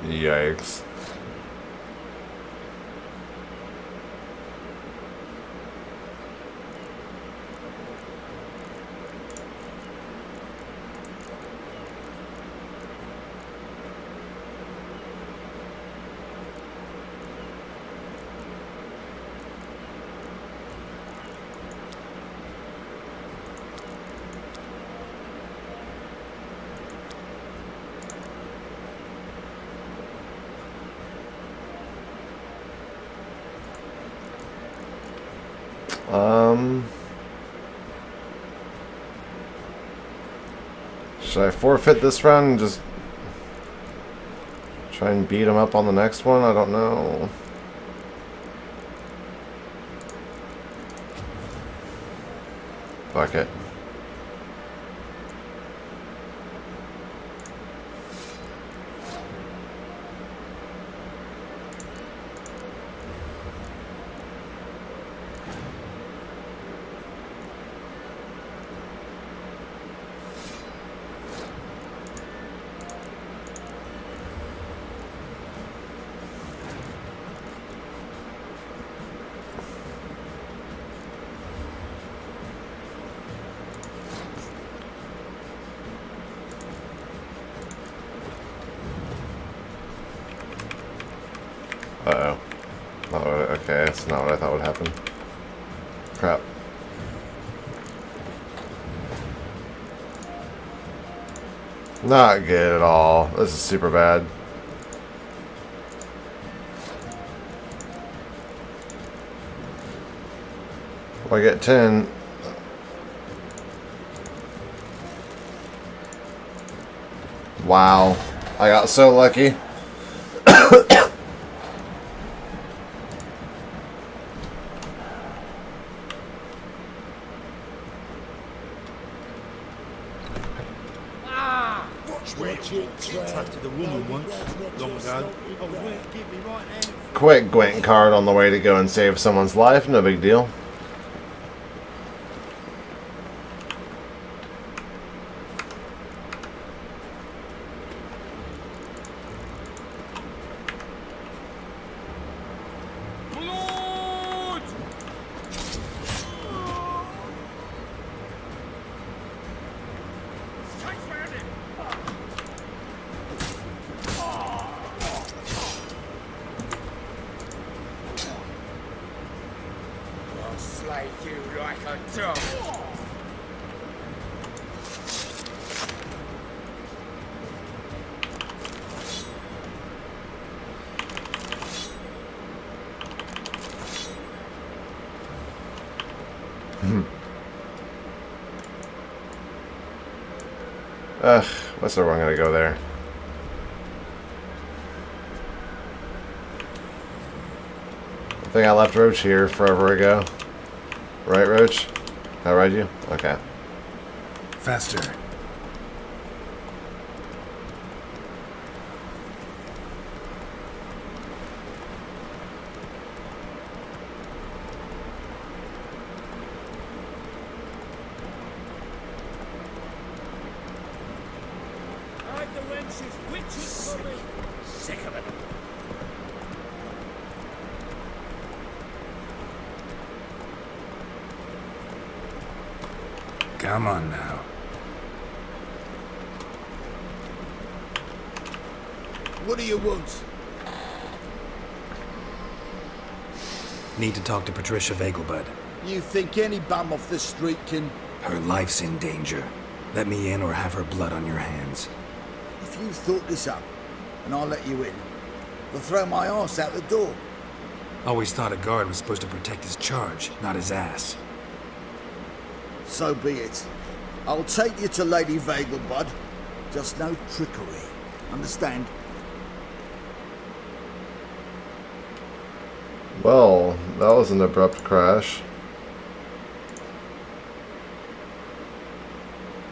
Yikes. Should I forfeit this round and just try and beat him up on the next one? I don't know. Fuck it. Uh-oh. Oh, okay, that's not what I thought would happen. Crap. Not good at all. This is super bad. Well, I get 10. Wow. I got so lucky. Quick Gwent card on the way to go and save someone's life, no big deal. Ugh, what's the wrong way to go there? I think I left Roach here forever ago. Right, Roach? Did I ride you? Okay. Faster. Sick of it. Come on now. What do you want? Need to talk to Patricia Vegelbud. You think any bum off the street can... Her life's in danger. Let me in or have her blood on your hands. If you thought this up, and I'll let you in, I'll throw my ass out the door. Always thought a guard was supposed to protect his charge, not his ass. So be it. I'll take you to Lady Vegelbud. Just no trickery. Understand? Well, that was an abrupt crash.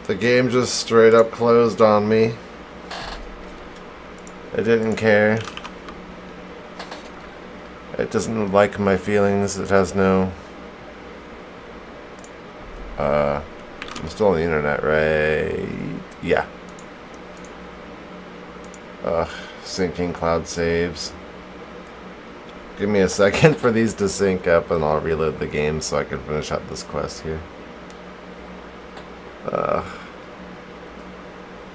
The game just straight up closed on me. It didn't care. It doesn't like my feelings. It has no... I'm still on the internet, right? Yeah. Ugh, syncing cloud saves. Give me a second for these to sync up and I'll reload the game so I can finish up this quest here.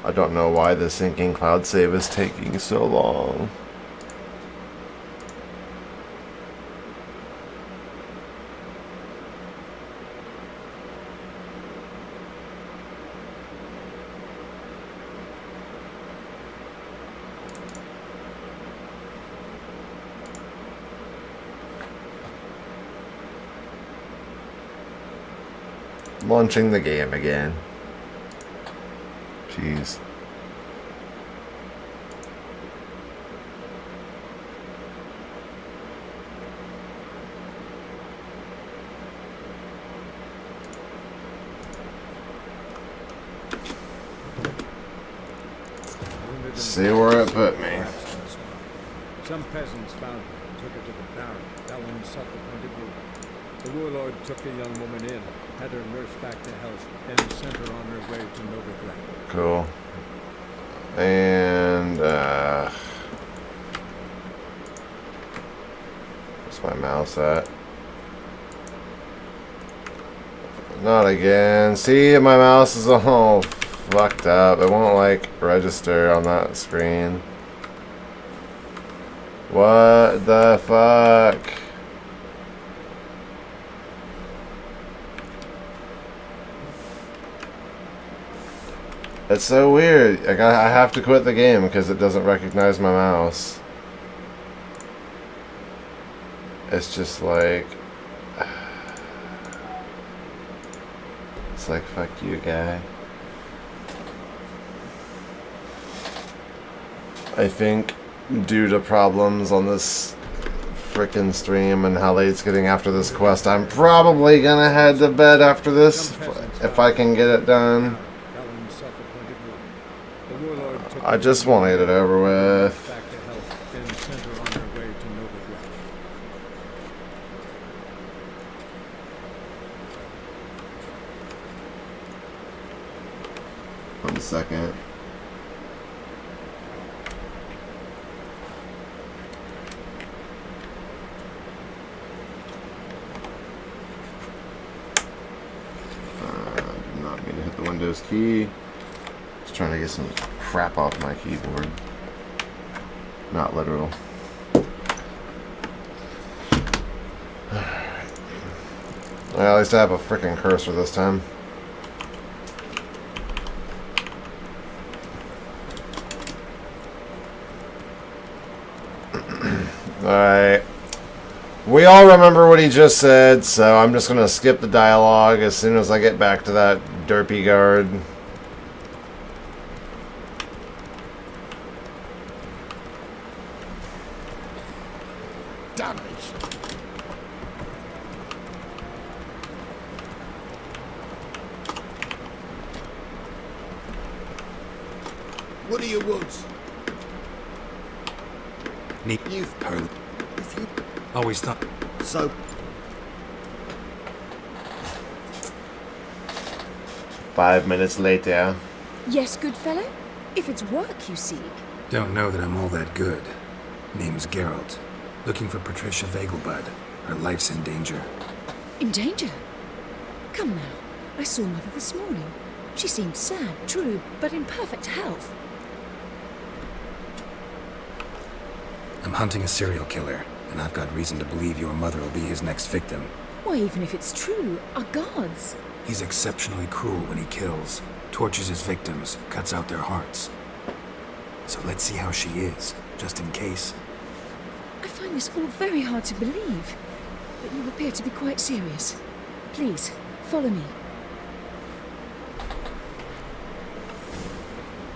I don't know why the syncing cloud save is taking so long. Launching the game again. Jeez. See where it put me. Some peasants found her and took her to the Baron, Ellen Suffolk Group. The warlord took the young woman in, had her nursed back to health, then sent her on her way to Novigrad. Cool. And, where's my mouse at? Not again. See, my mouse is all fucked up. It won't, like, register on that screen. What the fuck? It's so weird. I have to quit the game because it doesn't recognize my mouse. It's just like... It's like, fuck you, guy. I think due to problems on this frickin' stream and how late it's getting after this quest, I'm probably gonna head to bed after this if I can get it done. I just want to get it over with. Back to health, then sent her on her way to Novigrad. 1 second. Did not mean to hit the Windows key. Just trying to get some crap off my keyboard. Not literal. Well, at least I have a freaking cursor this time. Alright. We all remember what he just said, so I'm just gonna skip the dialogue as soon as I get back to that derpy guard. What do you want? You've heard. Always thought. So. Five minutes later. Yes, good fellow? If it's work you seek. Don't know that I'm all that good. Name's Geralt. Looking for Patricia Vegelbud. Her life's in danger. In danger? Come now. I saw Mother this morning. She seemed sad, true, but in perfect health. I'm hunting a serial killer, and I've got reason to believe your mother will be his next victim. Why, even if it's true, our guards. He's exceptionally cruel when he kills, tortures his victims, cuts out their hearts. So let's see how she is, just in case. I find this all very hard to believe, but you appear to be quite serious. Please, follow me.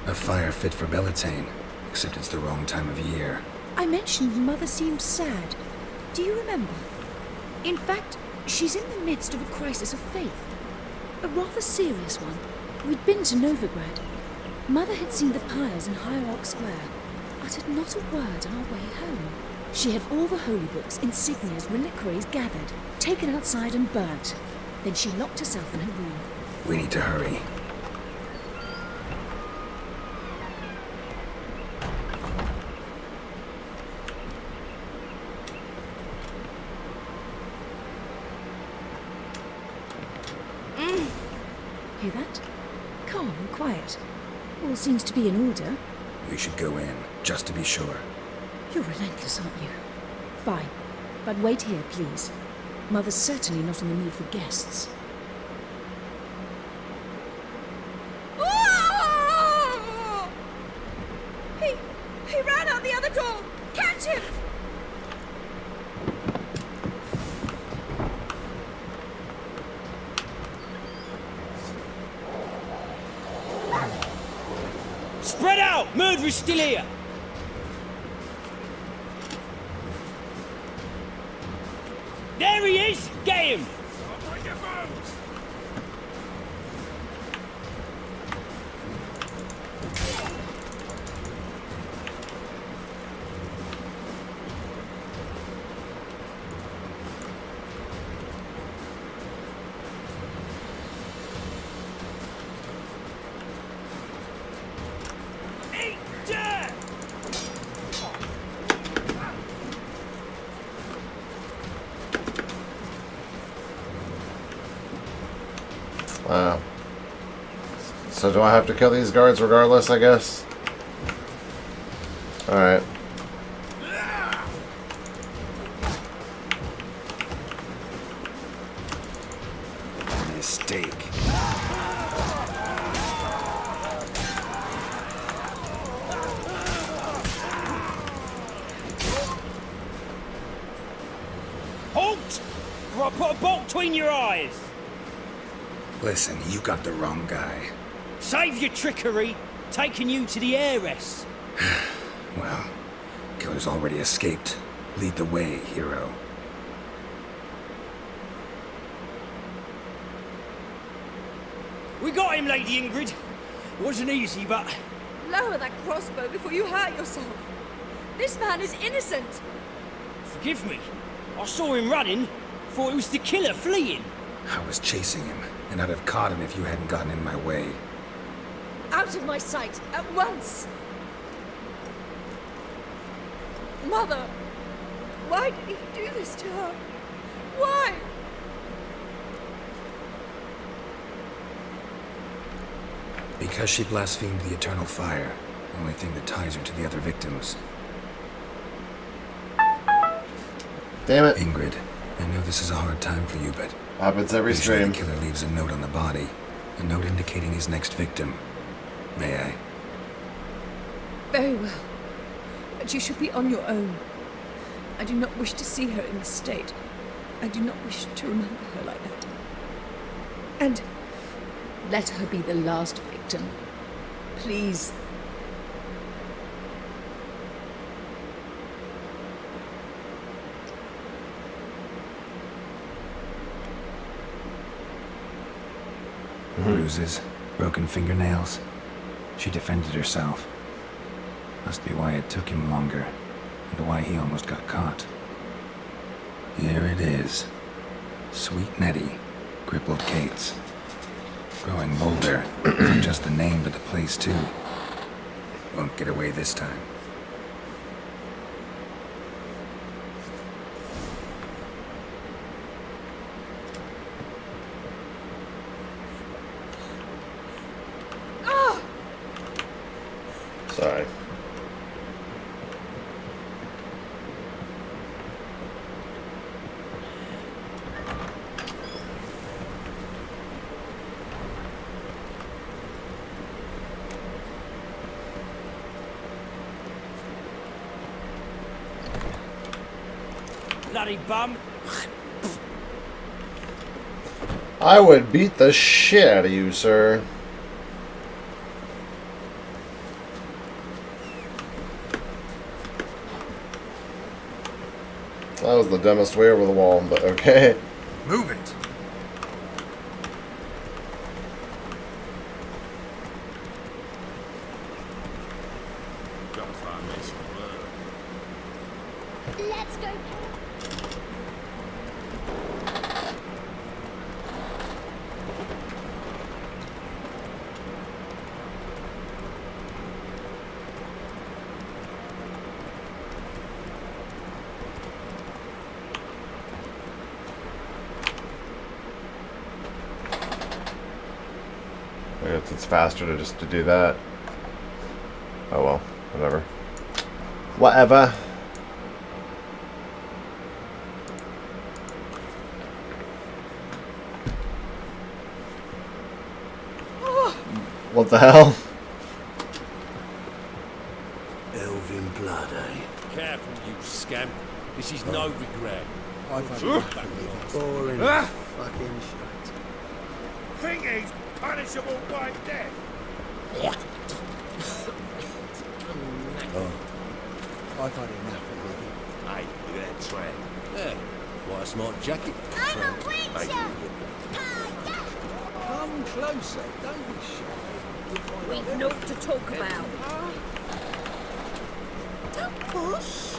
A fire fit for Bellatane, except it's the wrong time of year. I mentioned Mother seemed sad. Do you remember? In fact, she's in the midst of a crisis of faith. A rather serious one. We'd been to Novigrad. Mother had seen the pyres in Hierarch Square, uttered not a word on our way home. She had all the holy books, insignias, reliquaries gathered, taken outside and burnt. Then she locked herself in her room. We need to hurry. that? Calm and quiet. All seems to be in order. We should go in, just to be sure. You're relentless, aren't you? Fine. But wait here, please. Mother's certainly not in the mood for guests. He ran out the other door! Catch him! Spread out! Murderer's still here! There he is! Get him! Wow. So do I have to kill these guards regardless, I guess? Alright. Mistake. Halt! Or I'll put a bolt between your eyes! Listen, you got the wrong guy. Save your trickery, taking you to the heiress. Well, killer's already escaped. Lead the way, hero. We got him, Lady Ingrid. It wasn't easy, but... Lower that crossbow before you hurt yourself. This man is innocent. Forgive me. I saw him running. Thought it was the killer fleeing. I was chasing him, and I'd have caught him if you hadn't gotten in my way. Out of my sight, at once! Mother! Why did he do this to her? Why? Because she blasphemed the eternal fire. The only thing that ties her to the other victims. Damn it. Ingrid, I know this is a hard time for you, but... Happens every usually stream. The killer leaves a note on the body. A note indicating his next victim. May I? Very well. But you should be on your own. I do not wish to see her in this state. I do not wish to remember her like that. And let her be the last victim. Please. Bruises, broken fingernails. She defended herself. Must be why it took him longer, and why he almost got caught. Here it is. Sweet Nettie, crippled Kate's. Growing bolder. Not just the name, but the place too. Won't get away this time. Sorry. Bloody bum. I would beat the shit out of you, sir. That was the dumbest way over the wall, but okay. Move it! Let's go. it's faster to just to do that. Oh well, whatever. Whatever. What the hell? Elven blood, eh? Careful, you scamp. This is no regret. I've had enough of it. Boring as fucking shit. Think he's punishable by death. I've had enough of it. Hey, look at that tramp. Yeah, why a smart jacket? I'm a witcher! Come closer, don't be shy. We've naught to talk about. Don't push.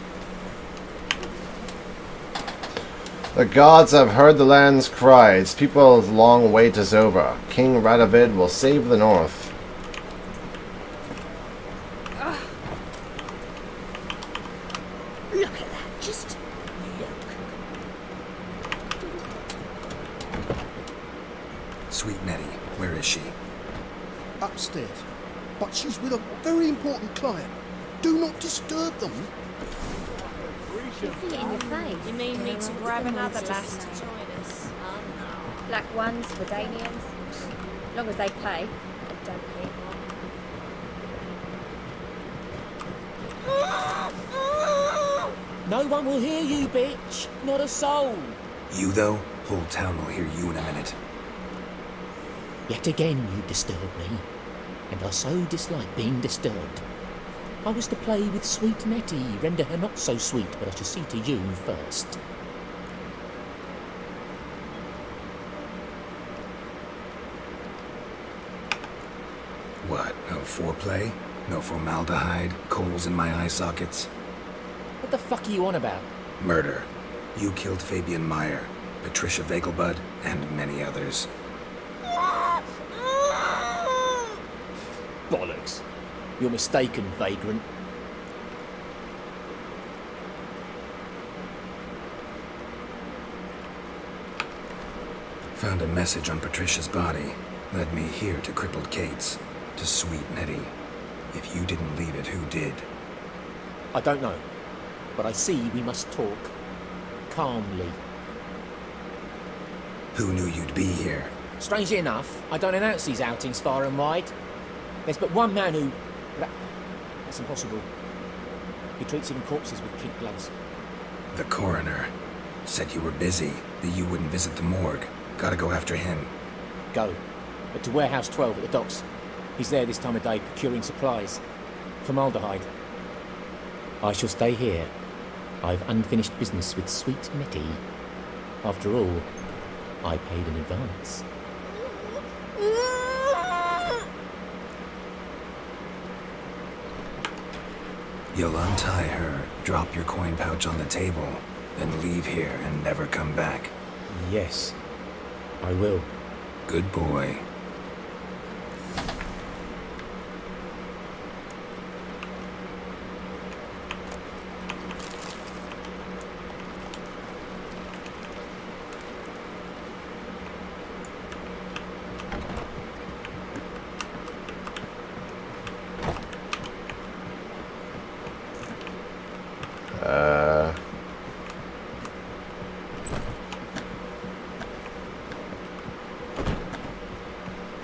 The gods have heard the land's cries. People's long wait is over. King Radovid will save the north. Look at that, just look. Sweet Nettie, where is she? Upstairs. But she's with a very important client. Do not disturb them. You see it in your face. You need me to grab another lass to join us? Black ones, Redanians. Long as they pay and don't hit. No one will hear you, bitch. Not a soul. You, though? Whole town will hear you in a minute. Yet again you disturb me, and I so dislike being disturbed. I was to play with sweet Nettie, render her not so sweet, but I shall see to you first. What, no foreplay? No formaldehyde? Coals in my eye sockets? What the fuck are you on about? Murder. You killed Fabian Meyer, Patricia Vegelbud, and many others. Bollocks. You're mistaken, vagrant. Found a message on Patricia's body. Led me here to crippled Kate's. To sweet Nettie. If you didn't leave it, who did? I don't know, but I see we must talk. Calmly. Who knew you'd be here? Strangely enough, I don't announce these outings far and wide. There's but one man who... That's impossible. He treats even corpses with kid gloves. The coroner. Said you were busy, that you wouldn't visit the morgue. Gotta go after him. Go. But to Warehouse 12 at the docks. He's there this time of day procuring supplies. Formaldehyde. I shall stay here. I've unfinished business with sweet Nettie. After all, I paid in advance. You'll untie her, drop your coin pouch on the table, then leave here and never come back. Yes, I will. Good boy.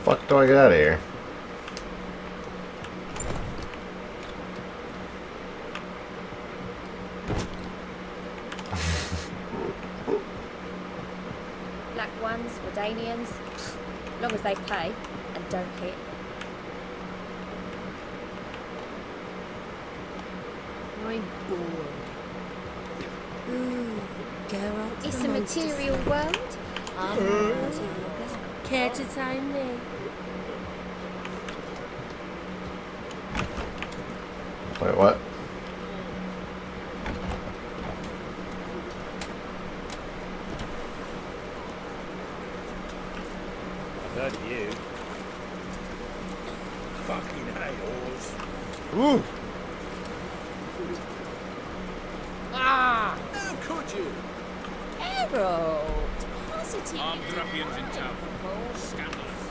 Fuck do I get out of here? Black ones, Redanians. Long as they pay and don't hit. I'm bored. Ooh, Geralt. It's a material world. I'm not a material girl. Care to time me? Wait, what? I've heard of you. Fucking hay-horse. Ooh! Ah! How could you? Geralt. Positive. Armed ruffians in town. Scandalous.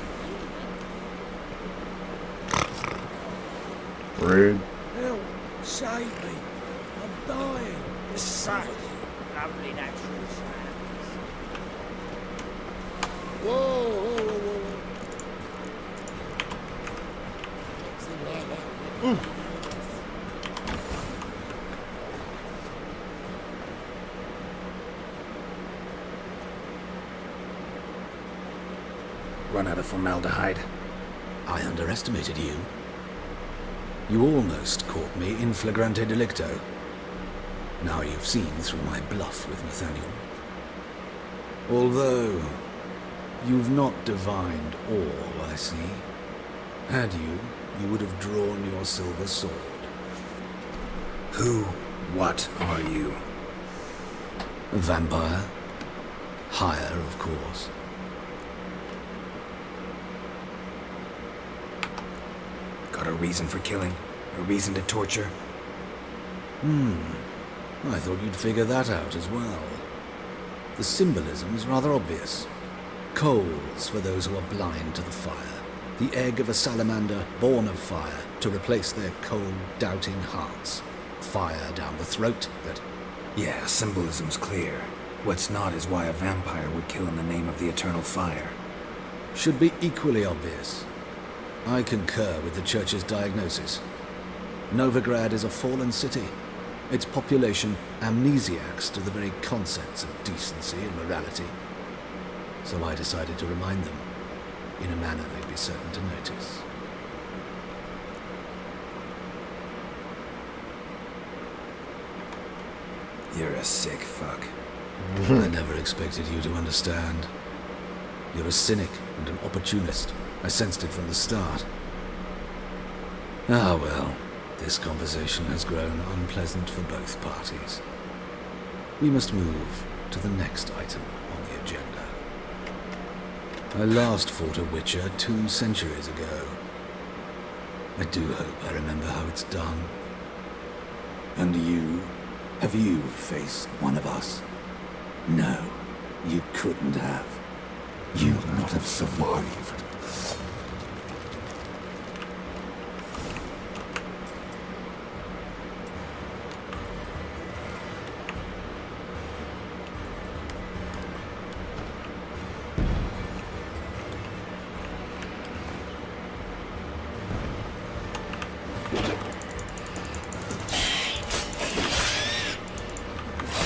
Rude. Help! Save me! I'm dying! Such lovely natural sounds. Whoa, whoa, whoa, whoa. Run out of formaldehyde. I underestimated you. You almost caught me in flagrante delicto. Now you've seen through my bluff with Nathaniel. Although, you've not divined all, I see. Had you, you would have drawn your silver sword. Who, what are you? A vampire. Higher, of course. Got a reason for killing? A reason to torture? I thought you'd figure that out as well. The symbolism's rather obvious. Coals for those who are blind to the fire. The egg of a salamander born of fire to replace their cold, doubting hearts. Fire down the throat that... Yeah, symbolism's clear. What's not is why a vampire would kill in the name of the eternal fire. Should be equally obvious. I concur with the Church's diagnosis. Novigrad is a fallen city. Its population amnesiacs to the very concepts of decency and morality. So I decided to remind them, in a manner they'd be certain to notice. You're a sick fuck. I never expected you to understand. You're a cynic and an opportunist. I sensed it from the start. Ah well, this conversation has grown unpleasant for both parties. We must move to the next item on the agenda. I last fought a Witcher 2 centuries ago. I do hope I remember how it's done. And you? Have you faced one of us? No, you couldn't have. You'd not have survived.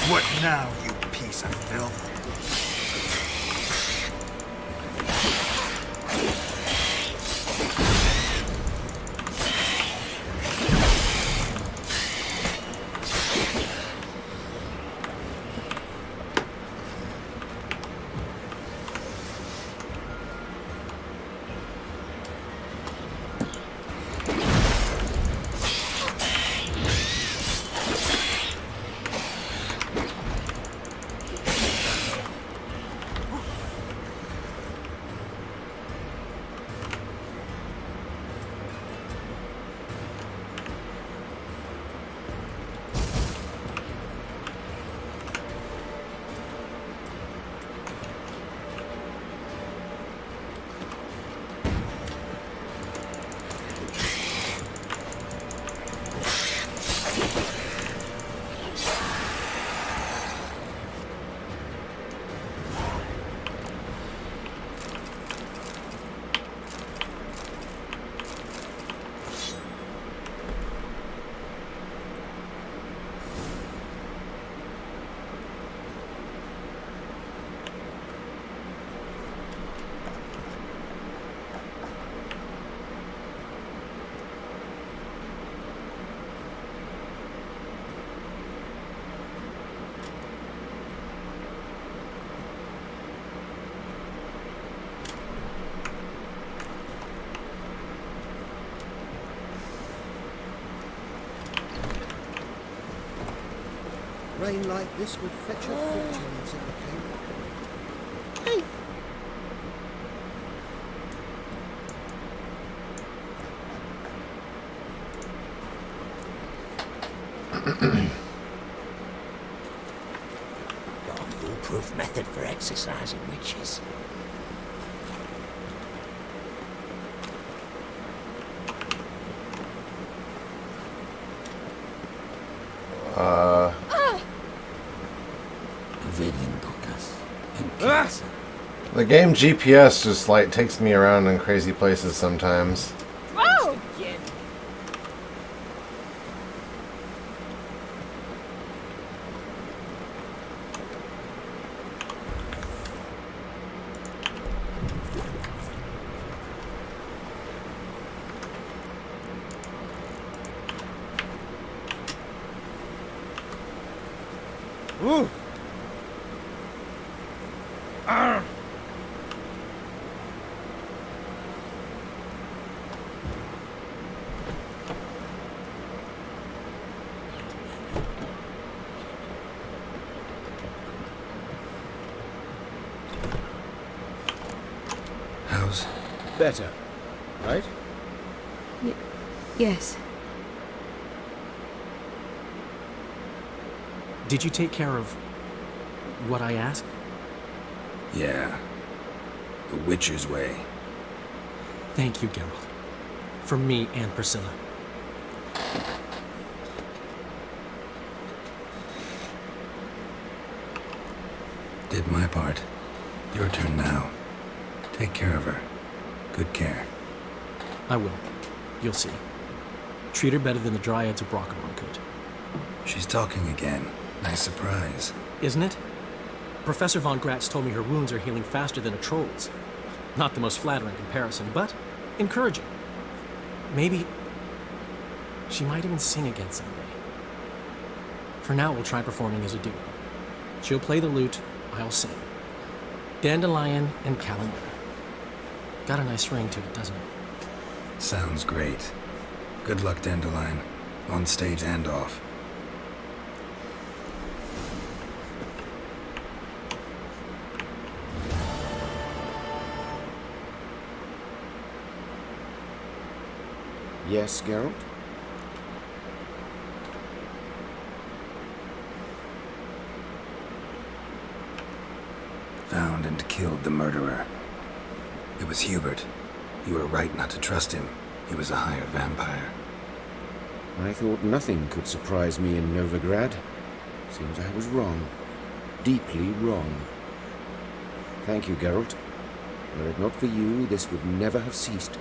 What now, you piece of filth? Rain like this would fetch a fortune, said the king. Hey! Got a foolproof method for exercising witches. The game GPS just like takes me around in crazy places sometimes. Whoa! Ooh. How's... Better, right? Yes. Did you take care of what I asked? Yeah. The Witcher's way. Thank you, Geralt. For me and Priscilla. Did my part. Your turn now. Take care of her. Good care. I will. You'll see. Treat her better than the Dryads of Brockamon could. She's talking again. Nice surprise. Isn't it? Professor Von Gratz told me her wounds are healing faster than a troll's. Not the most flattering comparison, but encouraging. Maybe she might even sing again someday. For now, we'll try performing as a duo. She'll play the lute, I'll sing. Dandelion and Calendar. Got a nice ring to it, doesn't it? Sounds great. Good luck, Dandelion. On stage and off. Yes, Geralt? Found and killed the murderer. It was Hubert. You were right not to trust him. He was a hired vampire. I thought nothing could surprise me in Novigrad. Seems I was wrong. Deeply wrong. Thank you, Geralt. Were it not for you, this would never have ceased.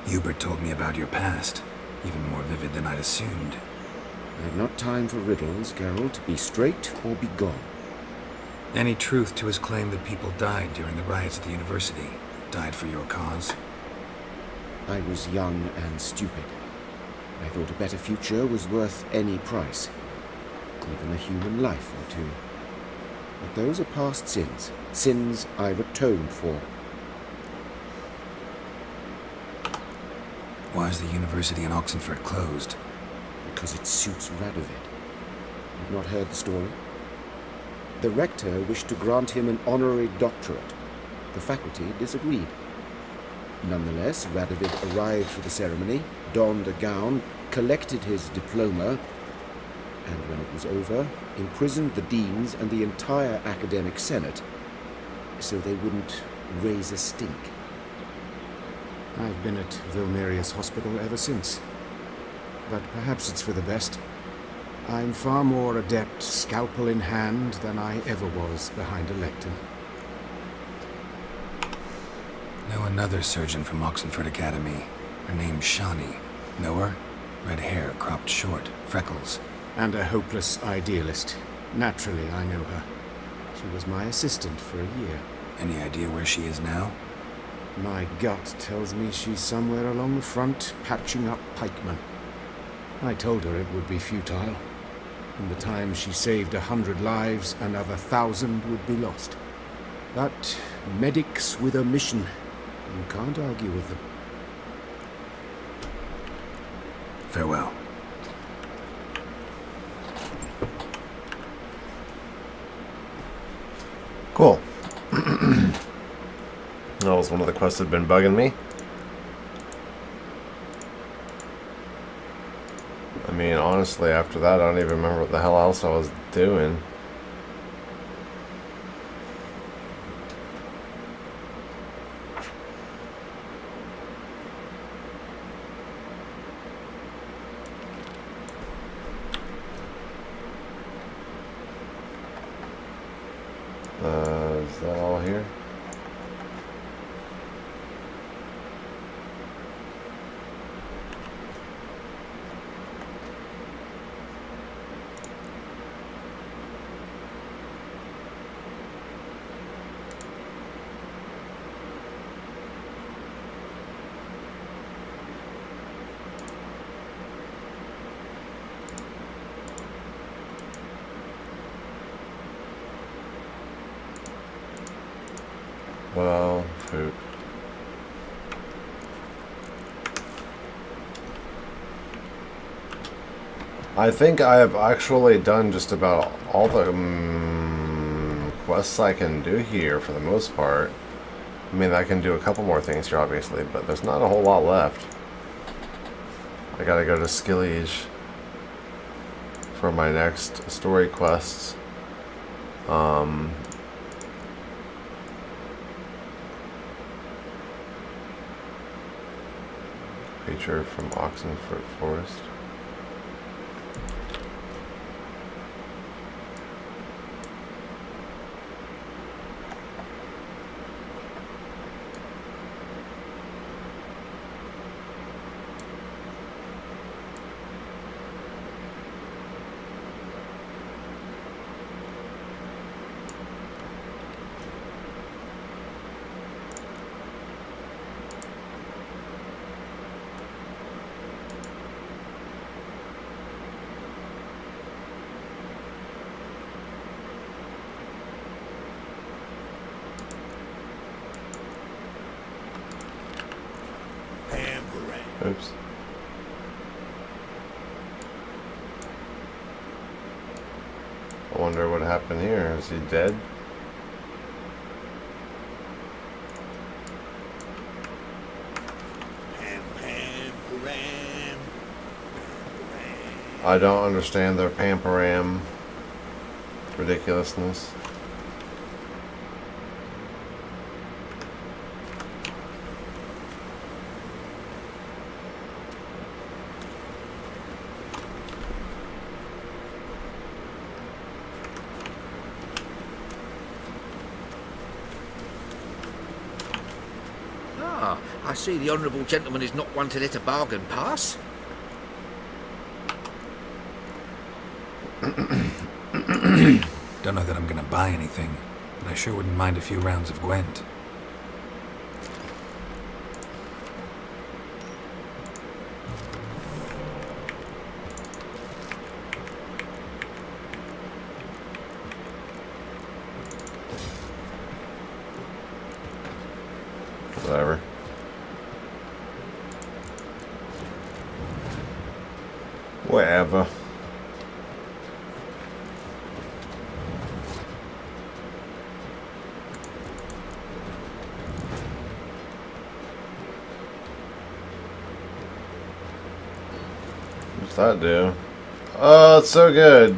Hubert told me about your past, even more vivid than I'd assumed. I have not time for riddles, Geralt. Be straight or be gone. Any truth to his claim that people died during the riots at the university? Died for your cause? I was young and stupid. I thought a better future was worth any price. Even a human life or two. But those are past sins. Sins I've atoned for. Why is the university in Oxenford closed? Because it suits Radovid. You've not heard the story? The rector wished to grant him an honorary doctorate. The faculty disagreed. Nonetheless, Radovid arrived for the ceremony, donned a gown, collected his diploma, and when it was over, imprisoned the deans and the entire academic senate so they wouldn't raise a stink. I've been at Vilmerius Hospital ever since. But perhaps it's for the best. I'm far more adept, scalpel in hand, than I ever was behind a lectern. Know another surgeon from Oxenford Academy. Her name's Shani. Know her? Red hair, cropped short, freckles. And a hopeless idealist. Naturally, I know her. She was my assistant for a year. Any idea where she is now? My gut tells me she's somewhere along the front, patching up pikemen. I told her it would be futile. In the time she saved 100 lives, another 1,000 would be lost. But medics with a mission, you can't argue with them. Farewell. Cool. That was one of the quests that had been bugging me. I mean, honestly, after that, I don't even remember what the hell else I was doing. here? Well, poop. I think I have actually done just about all the quests I can do here for the most part. I mean, I can do a couple more things here, obviously, but there's not a whole lot left. I gotta go to Skillige for my next story quests. Creature from Oxenford Forest. Oops. I wonder what happened here. Is he dead? I don't understand their Pamparam ridiculousness. I see the honourable gentleman is not one to let a bargain pass. Don't know that I'm gonna buy anything, but I sure wouldn't mind a few rounds of Gwent. Whatever. Whatever. What's that do? Oh, it's so good.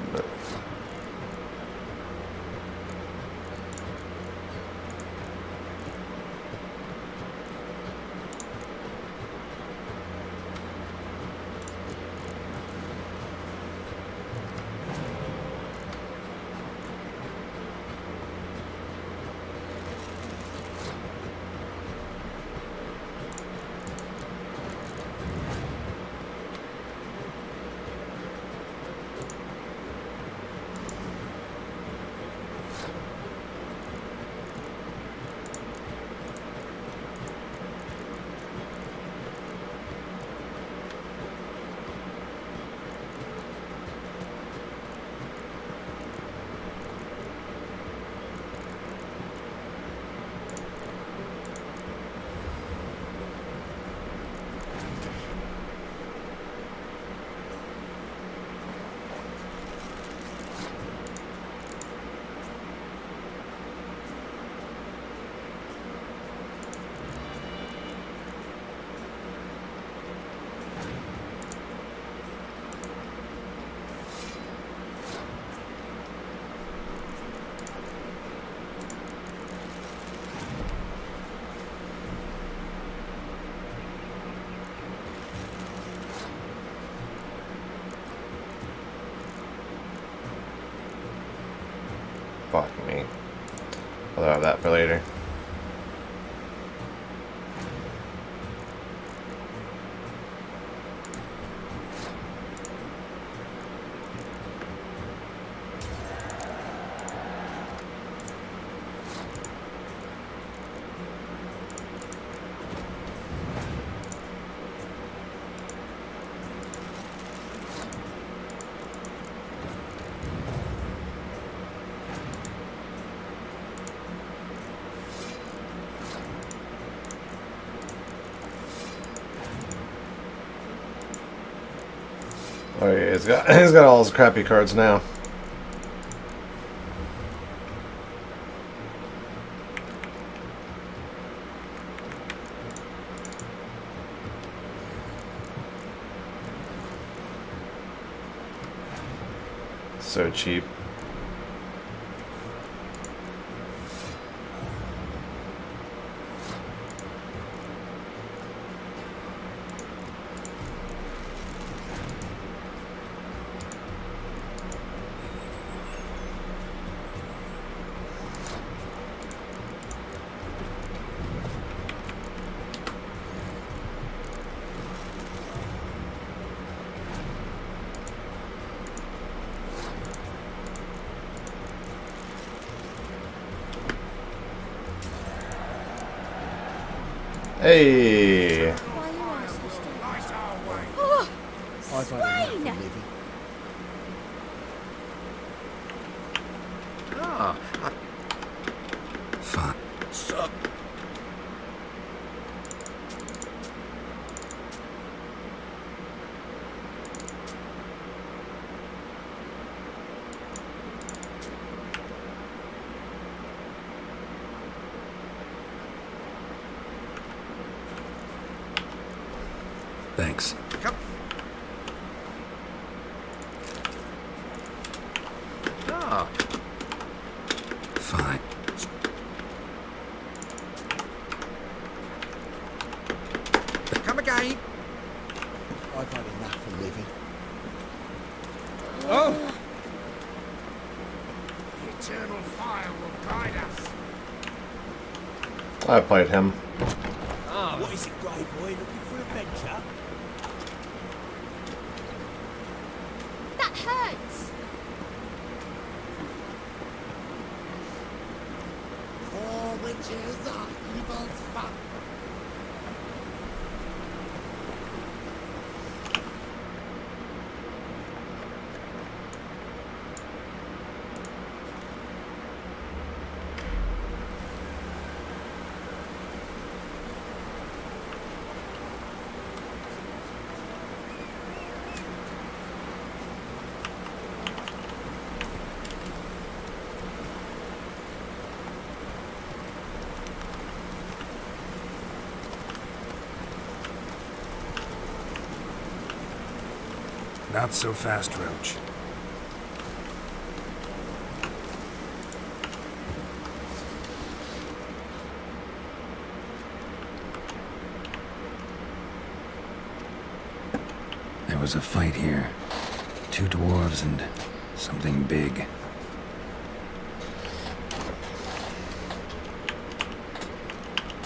I'll have that for later. Oh yeah, he's got all his crappy cards now. So cheap. Hey! Oh, I've had enough Swain! of living. Ah, Fine. so... Thanks. Come. Ah, Fine. come again. I've had enough of living. Oh! The eternal fire will guide us. I played him. What is it, Grey Boy? Looking for adventure? That hurts. Four witches are evil's fun. Not so fast, Roach. There was a fight here. 2 dwarves and something big.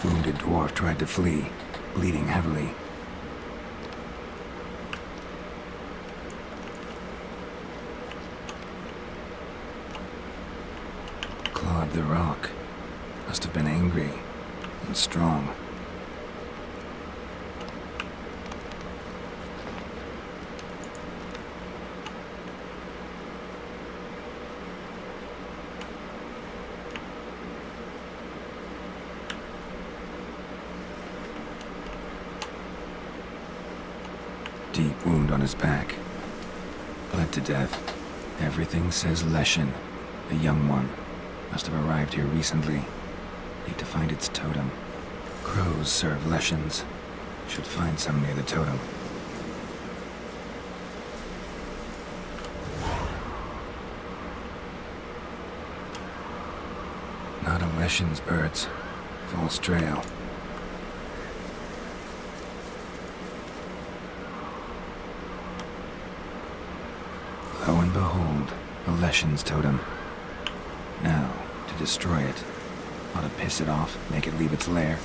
Wounded dwarf tried to flee, bleeding heavily. Clawed the rock. Must have been angry and strong. Deep wound on his back. Bled to death. Everything says Leshen, a young one. Must have arrived here recently. Need to find its totem. Crows serve Leshens. Should find some near the totem. Not a Leshen's birds. False trail. Lo and behold, a Leshen's totem. Now, to destroy it, Ought to piss it off, make it leave its lair.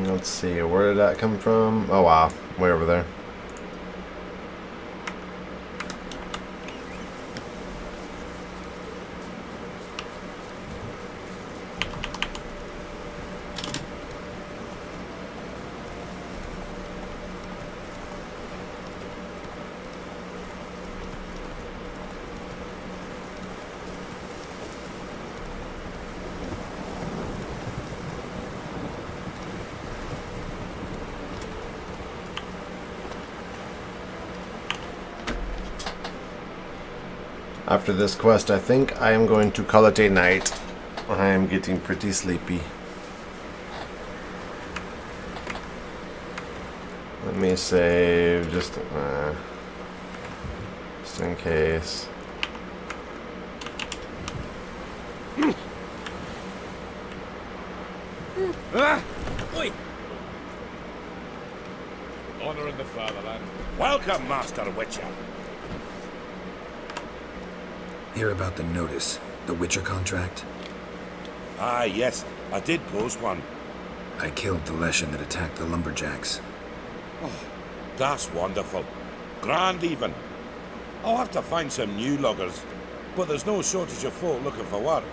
Let's see, where did that come from? Oh wow, way over there. After this quest, I think I am going to call it a night. I am getting pretty sleepy. Let me save just in case. Oi! Honor in the fatherland. Welcome, Master Witcher. Hear about the notice, the Witcher contract? Ah, yes, I did post one. I killed the Leshen that attacked the lumberjacks. Oh, that's wonderful. Grand even. I'll have to find some new loggers, but there's no shortage of folk looking for work.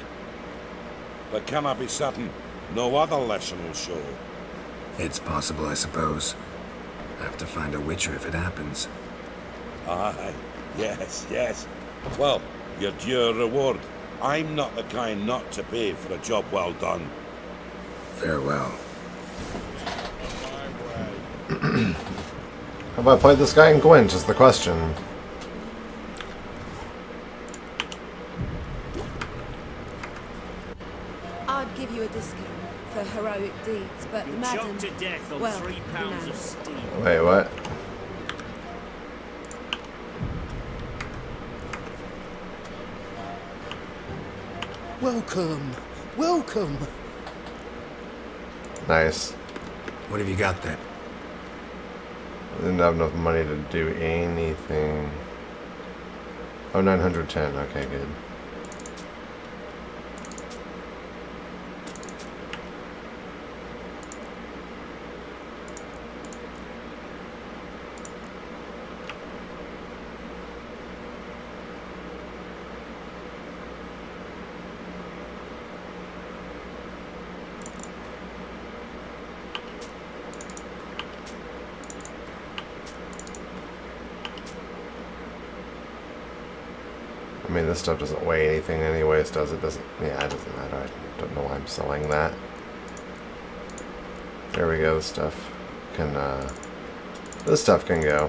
But can I be certain no other Leshen will show? It's possible, I suppose. I have to find a Witcher if it happens. Aye, yes, yes. Well, your due reward. I'm not the kind not to pay for a job well done. Farewell. How about play this guy in Gwent is the question. I'd give you a discount for heroic deeds, but You're madam... choked to death on well, 3 pounds of steel. Wait, what? Welcome. Welcome. Nice. What have you got then? I didn't have enough money to do anything. Oh, 910. Okay, good. I mean, this stuff doesn't weigh anything anyways, does it? Doesn't. Yeah, it doesn't matter. I don't know why I'm selling that. There we go. This stuff can go.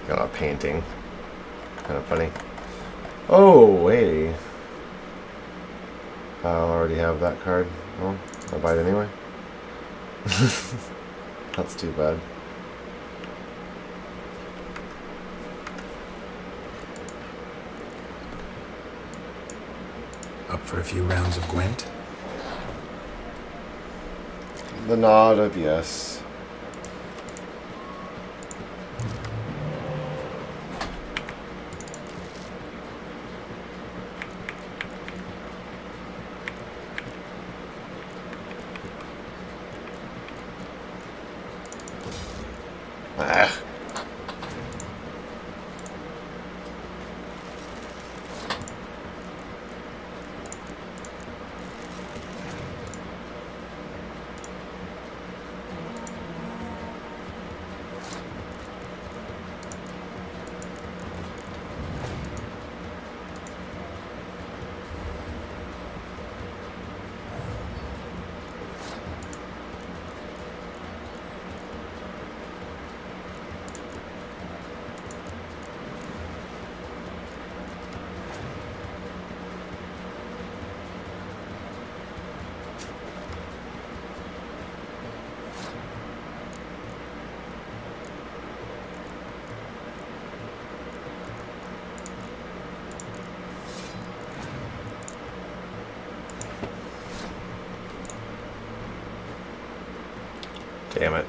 Got a painting. Kind of funny. Oh, hey. I already have that card. Well, I'll buy it anyway. That's too bad. Up for a few rounds of Gwent? The nod of yes. Ah. Damn it.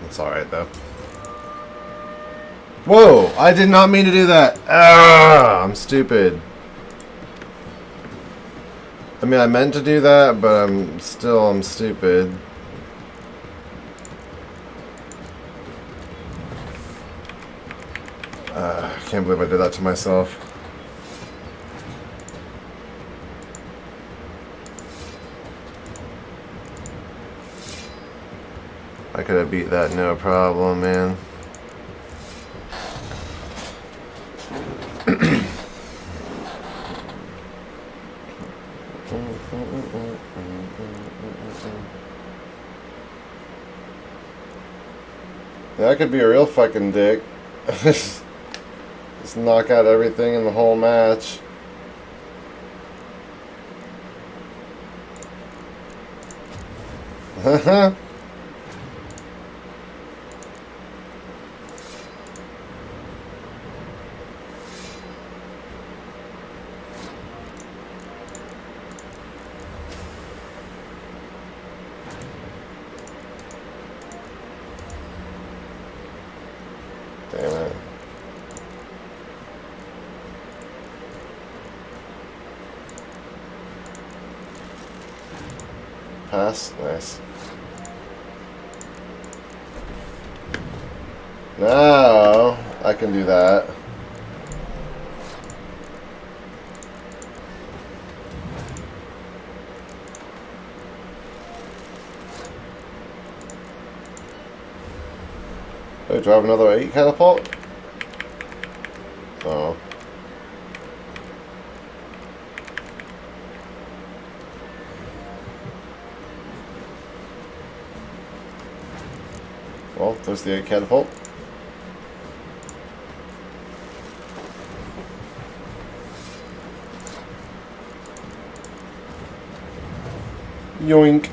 That's alright, though. Whoa! I did not mean to do that! Ah, I'm stupid. I mean, I meant to do that, but I'm stupid. I can't believe I did that to myself. I could have beat that no problem, man. That could be a real fucking dick. Just knock out everything in the whole match. Haha. Damn it. Pass? Nice. Now I can do that. Oh, drive another 8 catapult? Oh. Well, there's the 8 catapult. Yoink.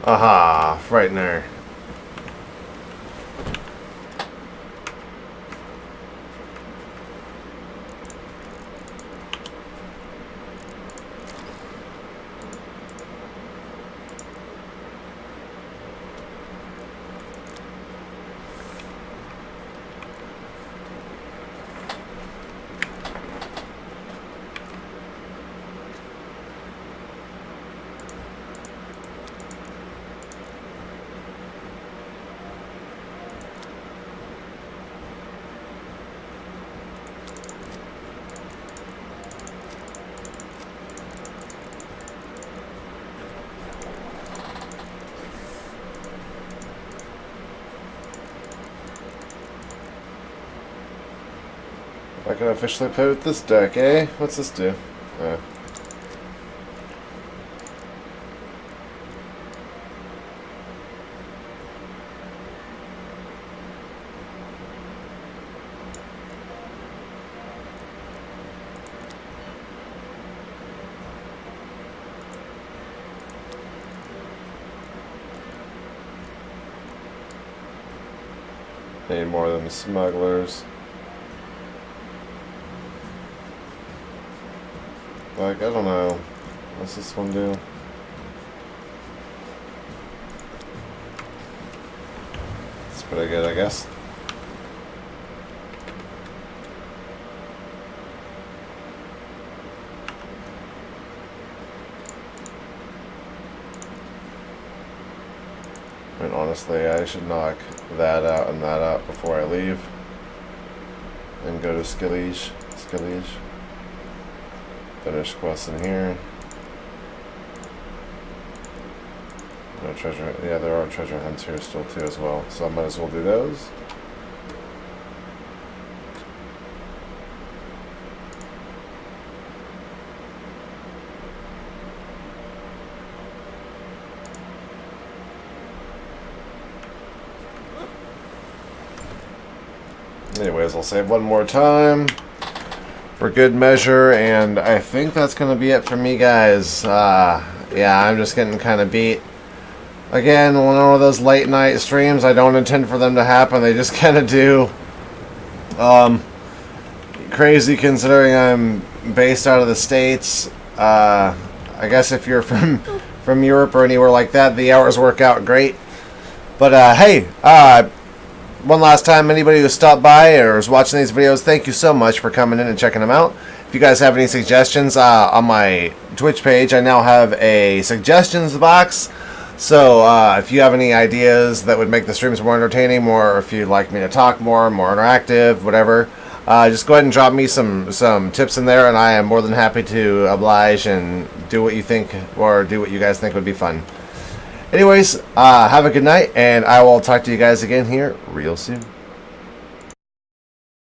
Aha, Frightener. I can officially play with this deck, eh? What's this do? Need more of them smugglers. Like, I don't know. What's this one do? It's pretty good, I guess. And honestly, I should knock that out and that out before I leave. And go to Skillige. Finish quests in here. No treasure. Yeah, there are treasure hunts here still too as well. So I might as well do those. Anyways, I'll save one more time for good measure, and I think that's going to be it for me, guys. Yeah, I'm just getting kind of beat. Again, one of those late night streams, I don't intend for them to happen. They just kind of do. Crazy considering I'm based out of the States. I guess if you're from Europe or anywhere like that, the hours work out great. But hey, one last time, anybody who stopped by or is watching these videos, thank you so much for coming in and checking them out. If you guys have any suggestions, on my Twitch page, I now have a suggestions box. So if you have any ideas that would make the streams more entertaining, or if you'd like me to talk more interactive, whatever, just go ahead and drop me some tips in there, and I am more than happy to oblige and do what you think, or do what you guys think would be fun. Anyways, have a good night, and I will talk to you guys again here real soon.